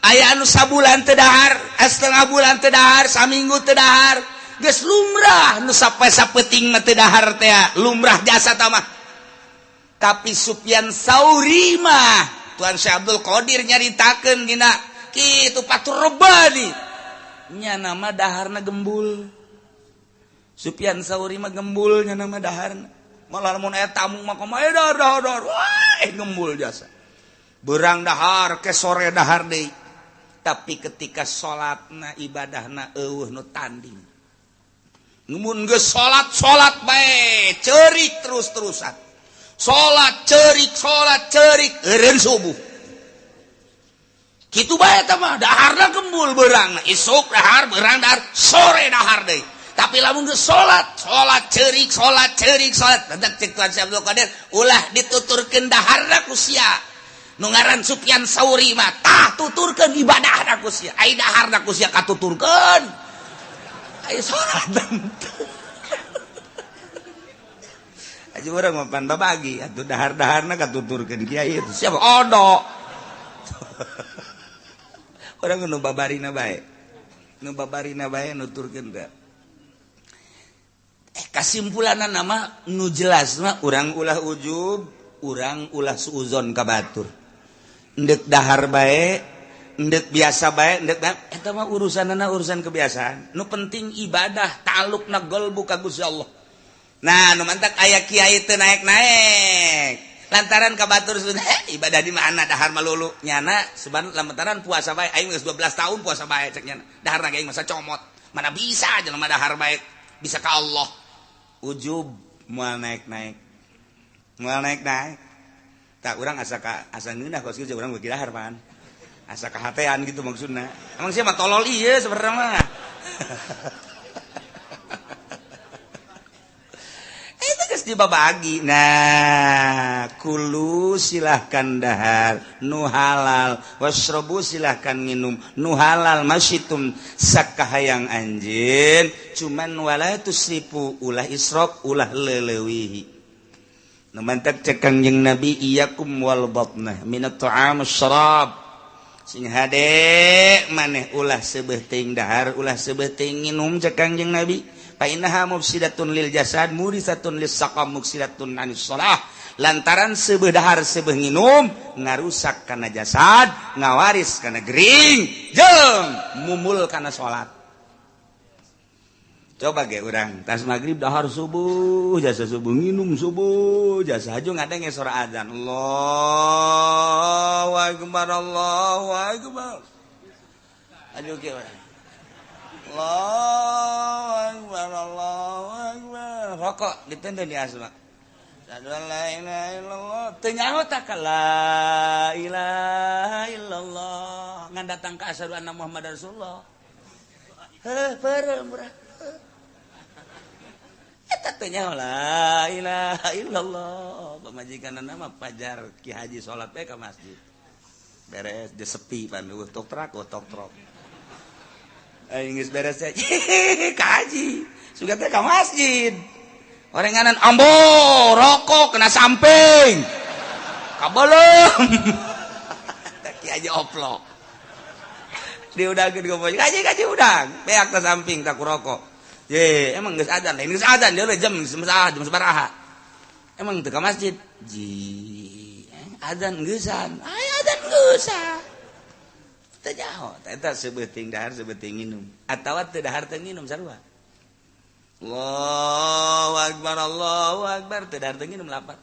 aya anu sabulan teu dahar setengah bulan teu dahar saminggu teu dahar geus lumrah nu sapoe sapeting mah teu dahar teh lumrah jasa tah mah tapi Sufyan Tsauri mah Tuan Syekh Abdul Qadir nyaritakeun dina kitu Fathur Rabbani nya nama daharna gembul Sufyan Tsauri mah gembul nya nama daharna malah mun aya tamu mah kumaha dahar wah gembul jasa beurang dahar ke sore dahar deui tapi ketika salatna ibadahna eueuh nu tanding mun geus salat bae ceurik terus-terusan salat ceurik eureun subuh kitu bae eta mah daharna gembul beurangna isuk dahar beurang dahar sore dahar deui tapi lamun geus salat ceurik dadak cek Tuan Syekh Abdul Qadir ulah dituturkeun daharna ku sia nu ngaran Sufyan Tsauri mah tah tuturkeun ibadahna ku sia ai daharna ku sia katuturkeun ai salat aja urang mah pan babagi atuh dahar-daharna katuturkeun kiai itu siapa odo urang nu babarina bae nuturkeun teh kasimpulanna nama nu jelas mah urang ulah ujub urang ulah suuzon ka batur endek dahar bae endek biasa bae endek eta mah urusanna urusan kebiasaan nu penting ibadah ta'alluqna qalbu ka Gusti Allah nah nu mantak aya kiai teu naek lantaran ka batur ibadah di mana dahar malulu nyana seban lantaran puasa bae aing geus 12 tahun puasa bae cek nyana dahar ge aing masa comot mana bisa jelema dahar baik bisa ka Allah ujub moal naik-naik tak urang asa ngeunah kos kieu urang beuki dahar pan asa kahatean gitu maksudna emang sia mah tolol ieu sebenarnya mah itu geus dibabagi nah kulu silahkan dahar nu halal wasrobu silahkan minum nu halal masyitum sakahayang anjeun cuman wala tusrifu ulah israf ulah leulewihi nu mantak cek Kangjeng Nabi iyakum wal batnah minat ta'am syarab sing hade maneh ulah seubeuh teuing dahar ulah seubeuh teuing nginum cek Kangjeng Nabi fa innaha mufsidatun lil jasad murisatun lis saqam mufsidatun anis shalah lantaran seubeuh dahar seubeuh nginum ngarusak kana jasad ngawaris kana gering jeung mumul kana salat coba ge urang tas magrib dahar subuh jasa subuh nginum subuh jasa haju ngadenge suara azan Allahu akbar aduh ge Allahu akbar rokok ditendang di asma asyhadu an la ilaha illallah teu nyaho tak la ilaha illallah ngan datang ka asyhadu anna muhammadar rasulullah peureum urang eta teu nyaho la ilaha illallah pamajikanna nama pajar Ki Haji salat bae ka masjid beres de sepi pan tok trok aing geus beres teh ka haji sugat teh ka masjid orenganan ambo rokok kena samping kabelem teh Ki Haji oplok diudangkeun ka pojok haji udang beak ka samping tak rokok ye emang geus adzan lain geus adzan dia jam sabaraha emang teu ka masjid ji adzan geusan aya adzan geusan teu nyaho eta seubeuh teuing dahar seubeuh teuing nginum atawa teu dahar teu nginum sarua Allahu akbar teu dahar teu nginum lapar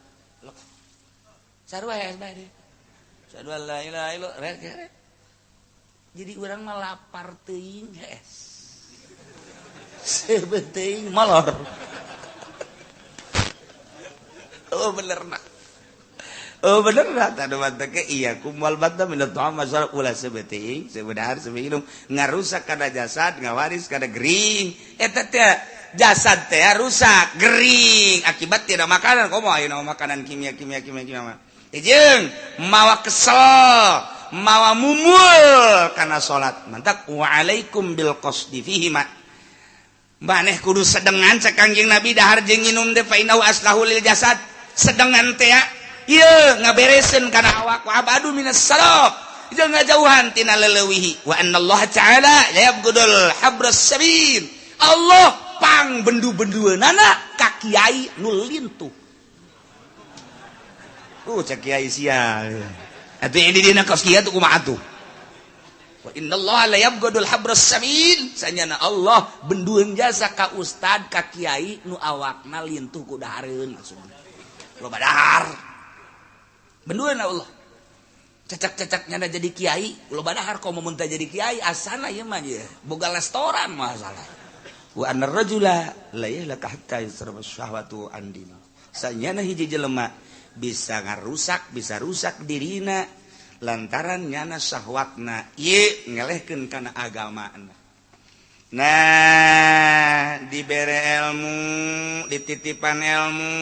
sarua ya bae sarua la ilaha illallah jadi urang mah lapar teuing hees seubeuh teuing molor bener tadi mantep ke iya kumal bata minat tuh masalah ulah sebeting sebenarnya sebelum ngarusak kada jasad ngawaris kada gering eta teh jasad teh rusak gering akibat tidak makanan komo ayeuna makanan kimia jeung mawa kesel mawa mumul kana salat mantap waalaikum bil qasdi fihi ma maneh kudu sedengan cek Kangjeng Nabi dahar jeung nginum teh fa innahu aslahu lil jasad sedengan teh ieu ngabereseun kana awak wa abadu minas sarab jeung ngajauhan tina leulewihi wa annallaha ta'ala la yabghudul habras sabil Allah pang bendu-bendueunana ka kiai nu lintuh cek kiai sia atuh ini dina kos kiai tuh kumaha atuh wa innallaha la yabghudul habras sabil sanyana Allah bendueun jasa ka ustad ka kiai nu awakna lintuh ku dahareun maksudna loba dahar bendueun Allah cecak-cecak nyana jadi kiai loba dahar komo mun teh jadi kiai asana ieu mah ye boga restoran masalah wa annar rajula la yahlaka hatta yusraba syahwatu andina sanyana hiji jelema bisa ngarusak bisa rusak dirina lantaran nyana syahwatna ieu ngelehkeun kana agamana nah dibere ilmu dititipan ilmu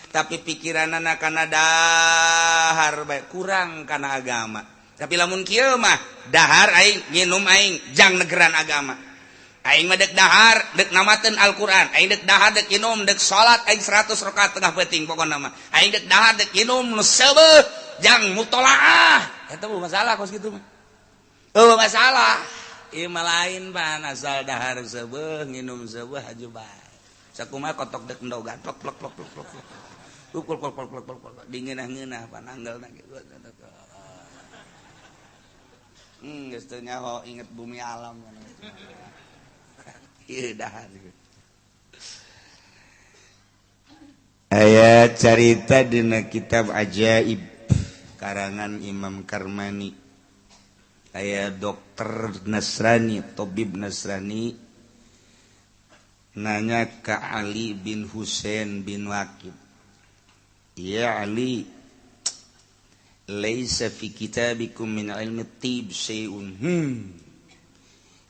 tapi pikiranana kana dahar bae kurang kana agama tapi lamun kieu mah dahar aing nginum aing jang negeran agama aing mah deuk dahar deuk namateun Al-Qur'an aing deuk dahar deuk nginum deuk salat aing 100 rakaat tengah peuting pokona mah aing deuk dahar deuk nginum nu seubeuh jang mutolaah eta mah masalah kos kitu mah masalah ieu mah lain pan asal dahar seubeuh nginum seubeuh haju bae sakumaha kotok deuk endogan plok ukul dingeunah-ngeunah pananggelna kitu geus teu nyaho inget bumi alam ieu dahar aya carita dina kitab ajaib karangan Imam Karmani aya dokter Nasrani tabib Nasrani nanya ke Ali bin Husain bin Waqid, ya Ali, laisa fi kitabikum min ilmi tib syai'un.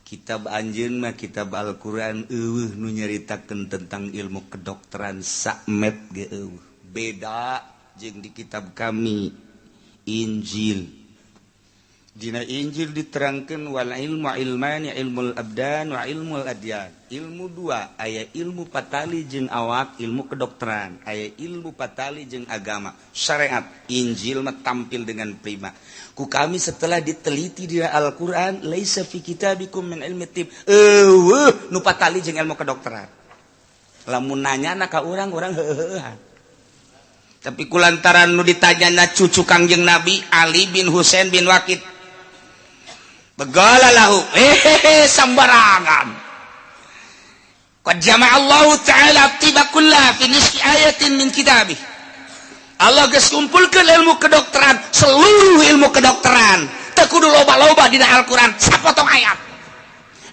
Kitab anjeun mah kitab Al-Qur'an eueuh nu nyaritakeun tentang ilmu kedokteran sakmet ge eueuh. Beda jeung di kitab kami Injil. Dina Injil diterangkeun wal ilmu ilmani, ilmul abdan wa ilmul adyan. Ilmu dua, aya ilmu patali jeung awak, ilmu kedokteran, aya ilmu patali jeung agama, syariat. Injil mah tampil dengan prima. Ku kami setelah diteliti di Al-Qur'an, laisa fi kitabikum min ilmi tib. Nu patali jeung ilmu kedokteran. Lamun nanyana ka urang heuheuhan. Tapi kulantaran nu ditanyana cucu Kangjeng Nabi Ali bin Husain bin Waqid, begala lahu sambarangan. Qad jama'a Allah Ta'ala tibakullah fi nisfi ayatin min kitabih. Allah geus kumpulkeun ilmu kedokteran, seluruh ilmu kedokteran. Teu kudu loba-loba dina Al-Qur'an, sapotong ayat.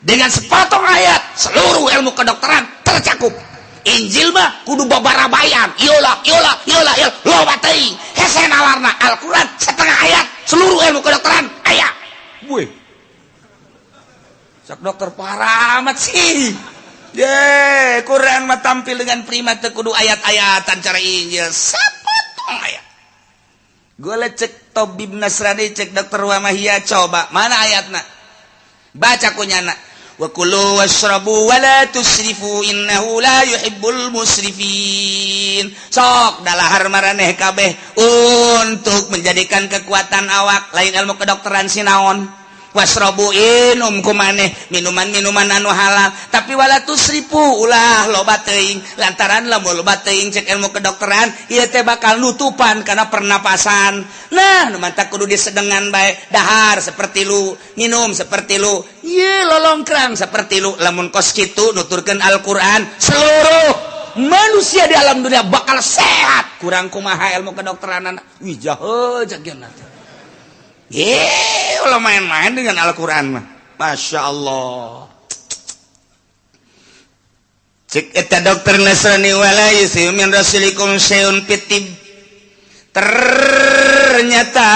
Dengan sepotong ayat seluruh ilmu kedokteran tercakup. Injil mah kudu babarabayan, iyalah loba teuing. Hese nalarna Al-Qur'an setengah ayat, seluruh ilmu kedokteran aya. Buih. Sak dokter parah amat sih. Quran mah tampil dengan prima teu kudu ayat-ayatan cara Injil. Sapotong ayat. Gua cek Tabib Nasrani, cek dokter Wamahia, coba mana ayatna? Baca kunyana. Wa kulu washrabu wa la tusrifu innahu la yuhibbul musrifin. Sok dalahar maraneh kabeh untuk menjadikan kekuatan awak lain ilmu kedokteran sinaon. Wasrabu inum kumaneh minuman-minuman anu halal, tapi wala tusrifu ulah loba teuing. Lantaran lamun loba teuing cek ilmu kedokteran ieu teh bakal nutupan kana pernapasan. Nah, nu mantap kudu disedengan bae, dahar seperti lu, minum seperti lu, ieu lolongkrang seperti lu. Lamun kos kitu nuturkeun Al-Qur'an, seluruh manusia di alam dunia bakal sehat. Kurang kumaha ilmu kedokteran wih jahe jageuna teh. Kalau main-main dengan Al-Quran mah, Masya Allah. Cek eta dokter Nasrani wala yusiu min rasulikum syai'un pitib. Ternyata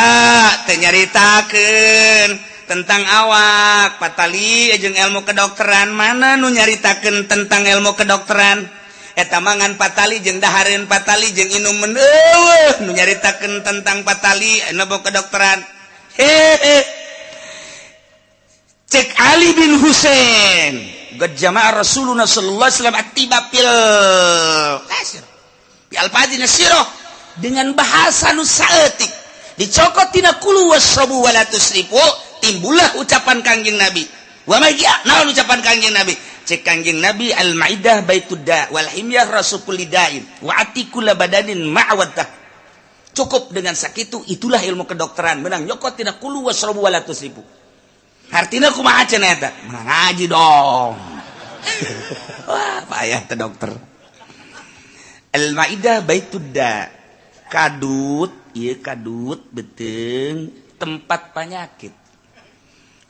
nyaritakeun tentang awak patali jeung ilmu kedokteran. Mana nu nyaritakeun tentang ilmu kedokteran? Eta mangan patali jeung dahareun patali jeung inumeun eueuh nu nyaritakeun tentang patali ilmu kedokteran. Cek Ali bin Husain, qad jama'a Rasulullah sallallahu alaihi wasallam atiba fil nasir bi alfadhi nasirah, dengan bahasa nu saeutik dicokot tina kulu wasrabu wala tusrifu, timbullah ucapan Kangjeng Nabi. Wa magia naon ucapan Kangjeng Nabi? Cek Kangjeng Nabi al-maidah baitud da wal himyah rasul lidain wa atikul badanin ma'awadah. Cukup dengan sakitu, itulah ilmu kedokteran. Menang nyokot tina kulu wasrabu wala tusrifu. Artinya kumaha cenah eta? Ngaji dong. Wah, payah teh dokter. Al-Maidah baitud da. Kadut, ieu kadut beteung tempat penyakit.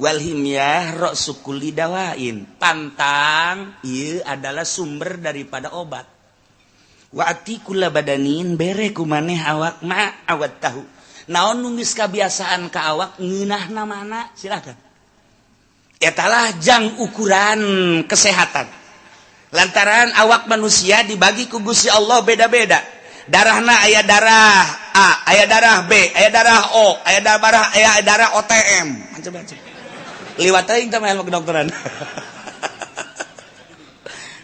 Wal himyah ra'su kulli dawain. Pantang ieu adalah sumber daripada obat. Wa atikul badanin bere kumaneh awak ma awat tahu. Naon nu geus kabiasaan ka awak ngeunahna mana? Silakan. Etalah jang ukuran kesehatan. Lantaran awak manusia dibagi ku Gusti Allah beda-beda. Darahna aya darah A, aya darah B, aya darah O, aya darah OTM. Macam-macam. Liwat teuing teh ilmu kedokteran.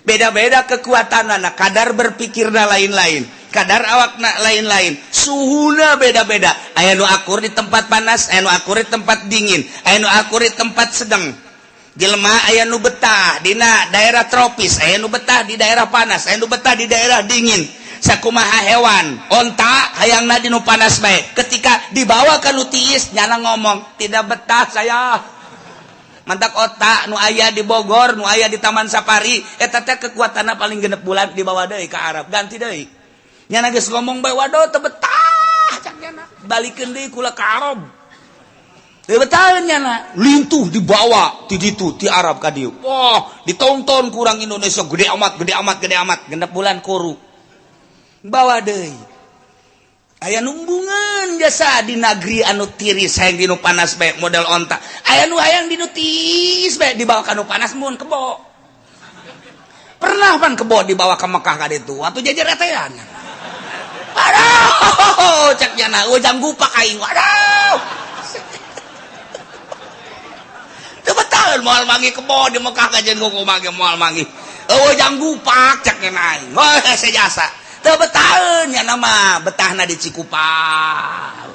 Beda-beda kekuatanna, kadar berpikirna lain-lain, kadar awakna lain-lain, suhuna beda-beda. Aya nu akur di tempat panas, aya nu akur di tempat dingin, aya nu akur di tempat sedang. Jelema aya nu betah dina daerah tropis, aya nu betah di daerah panas, aya nu betah di daerah dingin. Sakumaha hewan, onta hayangna di nu panas bae. Ketika dibawa ka nu tiis, nyana ngomong, "Tidak betah saya." Mantak otak nu aya di Bogor, nu aya di Taman Safari, eta teh kekuatanna paling genep bulan dibawa deui ka Arab, ganti deui. Nyana geus ngomong bae waduh teu betah cak nyana, balikeun deui kula ka Arab. betulnya lintuh dibawa ti ditu ti Arab ka dieu. Wah, ditonton kurang Indonesia gede amat genep bulan koru. Bawa deui. Aya numbungan jasa di negeri anu tiris hayang dinu panas bae model onta. Aya nu hayang dinu tiis bae dibawa ka nu panas mun kebo. Pernah pan kebo dibawa ke Mekah ka ditu atuh jajar etean. Aduh, cek jana ujang gupak aing. Aduh. Betul moal mangi kebo di Mekah kajen kumaha ge moal mangi. Ujang gupak cek jana aing. Wah, sejasa. Teu betaheun nya nama betahna di Cikupa.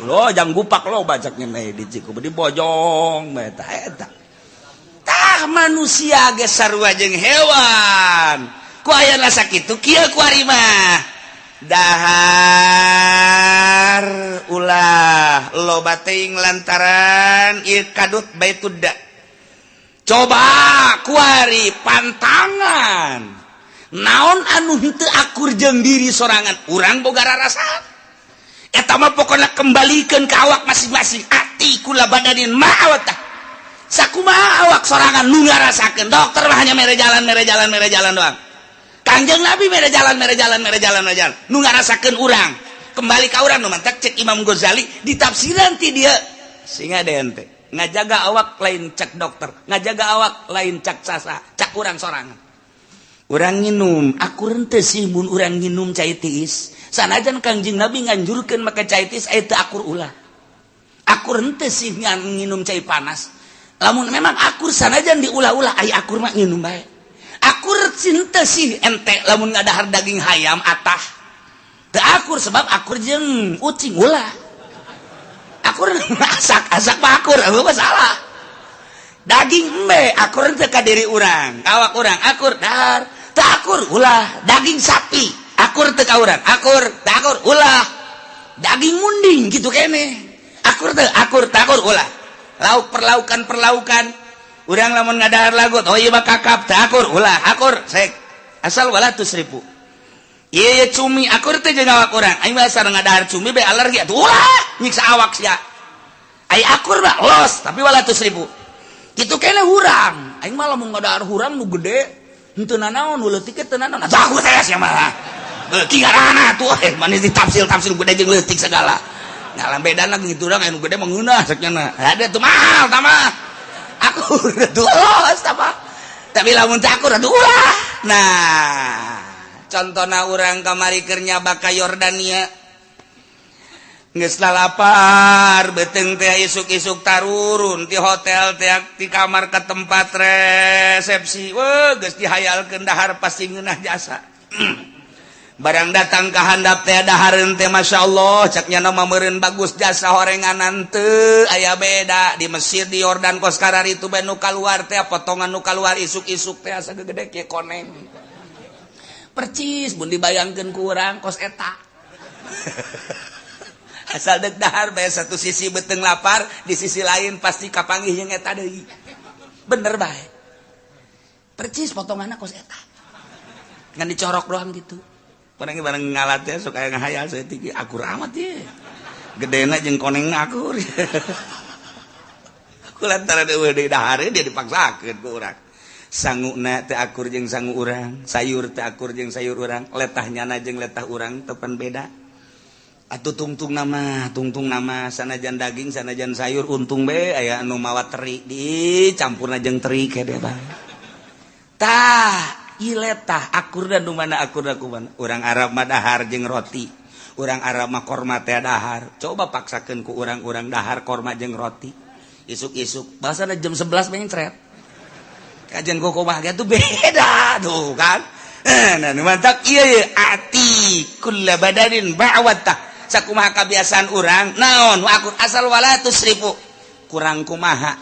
Lo jang gupak lo bacaknya mah di Cikupa di Bojong eta eta. Tah manusia ge sarua jeung hewan. Ku aya sakitu kieu ku ari mah. Dahar ulah loba teuing lantaran ieu kadut baitudda. Coba ku ari pantangan. Naon anu henteu akur jeung diri sorangan urang boga rarasaan eta mah pokona kembalikeun ka awak masing-masing ati kula badanin ma'awat tah sakumaha awak sorangan nu ngarasakeun dokter mah hanya mere jalan doang Kangjeng Nabi mere jalan nu ngarasakeun urang kembali ka urang nu mantak cek Imam Ghazali di tafsiran ti dieu singa deun teh ngajaga awak lain cek dokter ngajaga awak lain cek sasa cek urang sorangan. Urang nginum, akur henteu sih mun urang nginum cai tiis. Sanajan Kangjeng Nabi nganjurkeun make cai tiis aya teu akur ulah. Akur henteu sih nginum cai panas. Lamun memang akur sanajan diulah-ulah aya akur mah nginum bae. Akur henteu sih ente lamun ngadahar daging hayam atah. Teu akur sebab akur jeung ucing ulah. Akur asak mah akur, mah salah. Daging embe akur henteu ka diri urang, awak urang akur dahar. Akur ulah daging sapi akur teu ka urang akur ulah daging munding gitu kene akur ulah lauk perlaukan urang lamun ngadahar lagut oh ieu mah kakap teu akur ulah akur sek asal 200.000 ieu cumi akur teh jeung awak urang aing mah asal ngadahar cumi be alergi atuh ulah nyiksa awak sia ai akur mah los tapi 200.000 kitu kene urang aing mah lamun ngadahar urang nu gede henteu nanaon leutik teh nanaon atuh aku teh sia mah beuki ngaranna tuh manis ditafsir gede jeung leutik segala ngalam bedana gitu urang anu gede mah ngeunah saknyana ada tuh mahal tah mah aku tuh los tah mah tapi lamun teh akur atuh ulah nah contona urang kamari keur nyaba ka Yordania geus lalapar beuteung teh isuk-isuk tarurun ti hotel teh ti kamar ke tempat resepsi weuh geus dihayalkeun dahar pasti ngeunah jasa barang datang ka handap teh dahareun teh masyaallah cak nya mah meureun bagus jasa horenganan teu aya beda di Mesir di Yordan kos karar itu bae nu kaluar teh potongan nu kaluar isuk-isuk teh asa gede kieu koneng percis mun dibayangkeun ku urang kos eta asal dek dahar bae satu sisi beuteung lapar di sisi lain pasti kapanggih jeung eta deui bener bae percis potonganna kos eta ngan dicorok doang gitu bareng ngalat teh sok aya ngahayal saeutik akur amat ye gedena jeung konengna akur kulantaran eueuh deui dahar dia dipaksakeun ku urang sanguna teh akur jeung sangu urang sayur teh akur jeung sayur urang letahnyana jeung letah urang teu pan beda atuh tungtung nama sanajan daging sanajan sayur untung be aya anu mawa teri dicampurna jeung teri kede bae tah ieu letah akur dan nu mana akur da kumaha urang Arab mah dahar jeung roti urang Arab mah korma teh dahar coba paksakeun ku urang-urang dahar korma jeung roti isuk-isuk basana jam 11 mencret kajian kumaha ge tuh beda tuh kan nah nu mantap ieu ati kullu badanin ba'wat sakumaha kabiasaan urang naon aku asal 200.000 kurang kumaha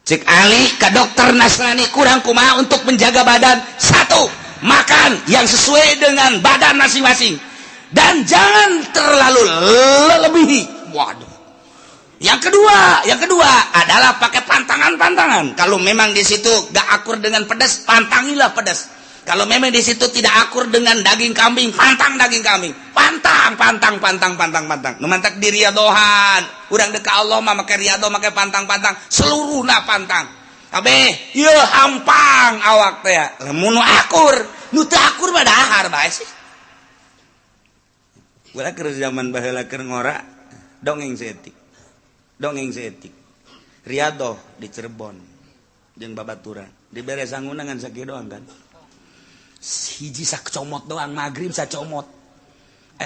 cek Ali ka dokter Nasrani kurang kumaha untuk menjaga badan satu makan yang sesuai dengan badan masing-masing dan jangan terlalu lebihi waduh yang kedua adalah pakai pantangan kalau memang di situ gak akur dengan pedas pantangilah pedas Kalau memang di situ tidak akur dengan daging kambing, pantang daging kambing. Pantang. Nu mantak di riadohan. Urang deuk ka Allah mah make riado make pantang. Seluruhna pantang. Kabeh ieu hampang awak teh. Lamun nu akur, nu teu akur mah dahar bae sih. Ulah keur zaman baheula keur ngora dongeng seetik. Riado di Cirebon jeung babaturan. Dibere sangguna ngan sakieu doang kan. Hiji sakcomot doang magrib sacomot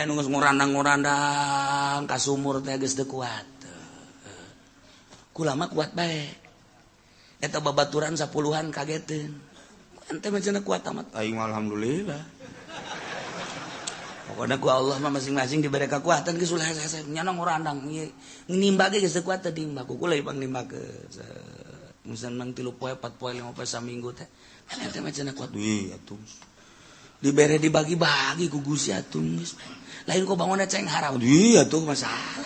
nu geus ngorandang ka sumur teh geus teu kuat kulama kuat bae eta babaturan 10-an kageteun ente mah cenah kuat amat aing alhamdulillah pokona ku Allah mah masing-masing dibere kekuatan geus ulah hese nyana ngorandang nimba ge geus teu kuat teh nimba ku kula ipang nimba ke misalnya mang 3 poe 4 poe 5 poe saminggu teh ente mah cenah kuat atuh dibere dibagi-bagi ku Gusti atuh geus lain kok bangunna ceng haram atuh masalah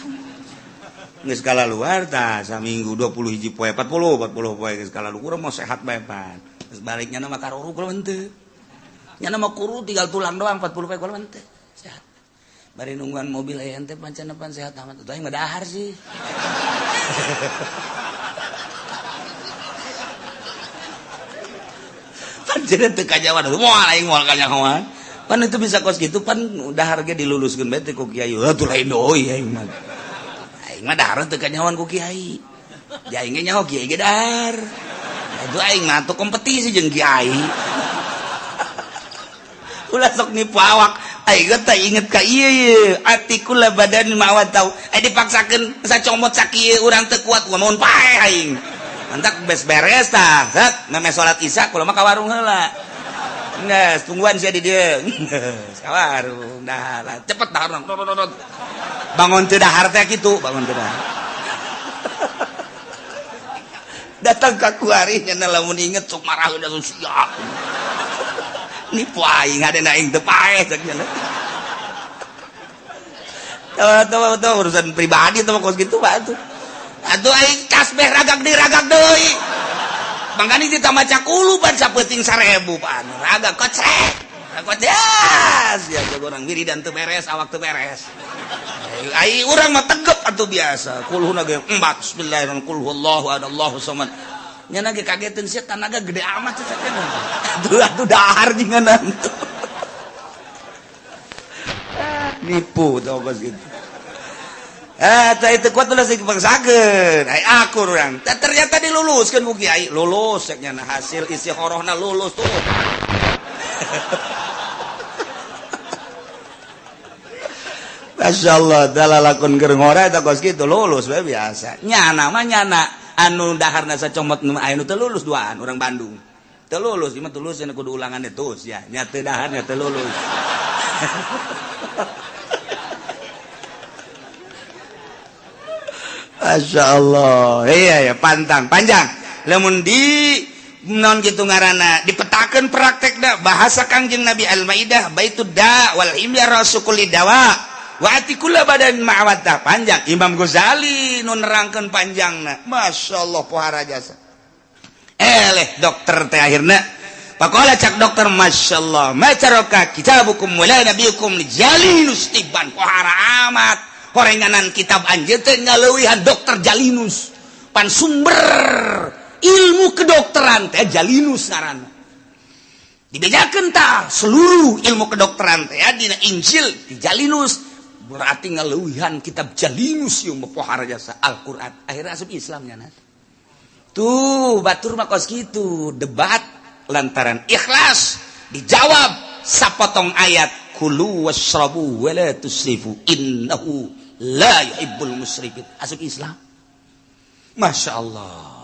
geus skala luar tah saminggu 20 hiji poe 40 poe geus skala luar mau sehat bae pan geus baliknya mah karuru kula henteu nyana mah kuru tinggal tulang doang 40 poe kula henteu sehat bari nungguan mobil ente pancen pan sehat amat tah mah dahar sih jadi teu kajawan moal aing moal kanyahoan pan itu bisa kos gitu pan dahar ge diluluskeun bae teh ku kiai atuh lain deui aing mah dahar teu kanyahoan ku kiai aing ge nyaho kiai ge dahar itu aing mah tuh kompetisi jeung kiai ulah sok nipu awak aing teh inget ka ieu atikul badan mawat tau dipaksakeun sacomot sakieu urang teu kuat ngomong pae aing mantak beres tah zat meme salat isya kula mah ka warung heula geus tungguan sia di dieu ka warung dah cepet dahar bangun teu dahar teh kitu bangun teu dahar datang ka kuari nya lamun inget sok marah udah sia nipu aing ngadena aing teu paeh cek nya tuh urusan pribadi tuh kos gitu Pak tuh atuh aing tasbih ragak deui mangkani kita maca kulu pan sapeuting 1000 pan ragak kocrek kodas ya orang wiridan teu beres awak teu beres ai urang mah tegep atuh biasa kuluhna ge 4 bismillahirrahmanirrahim qul huwallahu ahad Allahu samad nyana ge kageteun sia tanaga gede amat cenah atuh dahar jinganan tuh nipu tuh kos gitu tah itu kuat ulah dipaksakeun ai akur urang ternyata diluluskeun ku kiai lulus nya hasil isi horohna lulus tuh masyaallah dalalakun keur ngora eta kos kitu lulus bae biasa nyana mah nyana anu daharna sacomot nu aya nu teu lulus duaan urang Bandung teu lulus ieu mah teu lulus nya kudu ulangan terus ya nya teu dahar nya teu lulus Masya Allah iya ya pantang panjang lamun di non gitu ngaranna dipetakeun praktekna bahasa Kangjeng Nabi Al-Maidah baitud da wal imya rasukul dawa wa atikula badan ma'awata panjang Imam Ghazali nu nerangkeun panjangna Masya Allah pohara jasa dokter teh akhirna pakola cak dokter Masya Allah macaraka kitabukum wala nabiyukum Jalinus tiban pohara amat horenganan kitab anjeun teh ngaleuwihan dokter Jalinus pan sumber ilmu kedokteran teh Jalinus ngaranna dibejakeun tah seluruh ilmu kedokteran teh dina Injil di Jalinus berarti ngaleuwihan kitab Jalinus ieu pohara jasa Al-Qur'an akhirnya asup Islam nya tuh batur mah kos kitu debat lantaran ikhlas dijawab sapotong ayat kulu wasrabu wala tusrifu innahu la yuhibbul musrifin asup Islam Masya Allah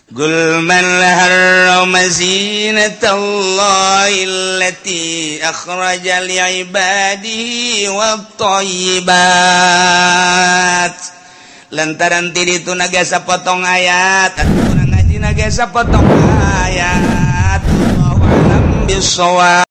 Qul man harrama zinatallahi allati akhraja li'ibadihi wat-thayyibat lantaran tadi itu naga sapotong ayat atuh ngaji naga sapotong ayat Allahu a'lam bissawab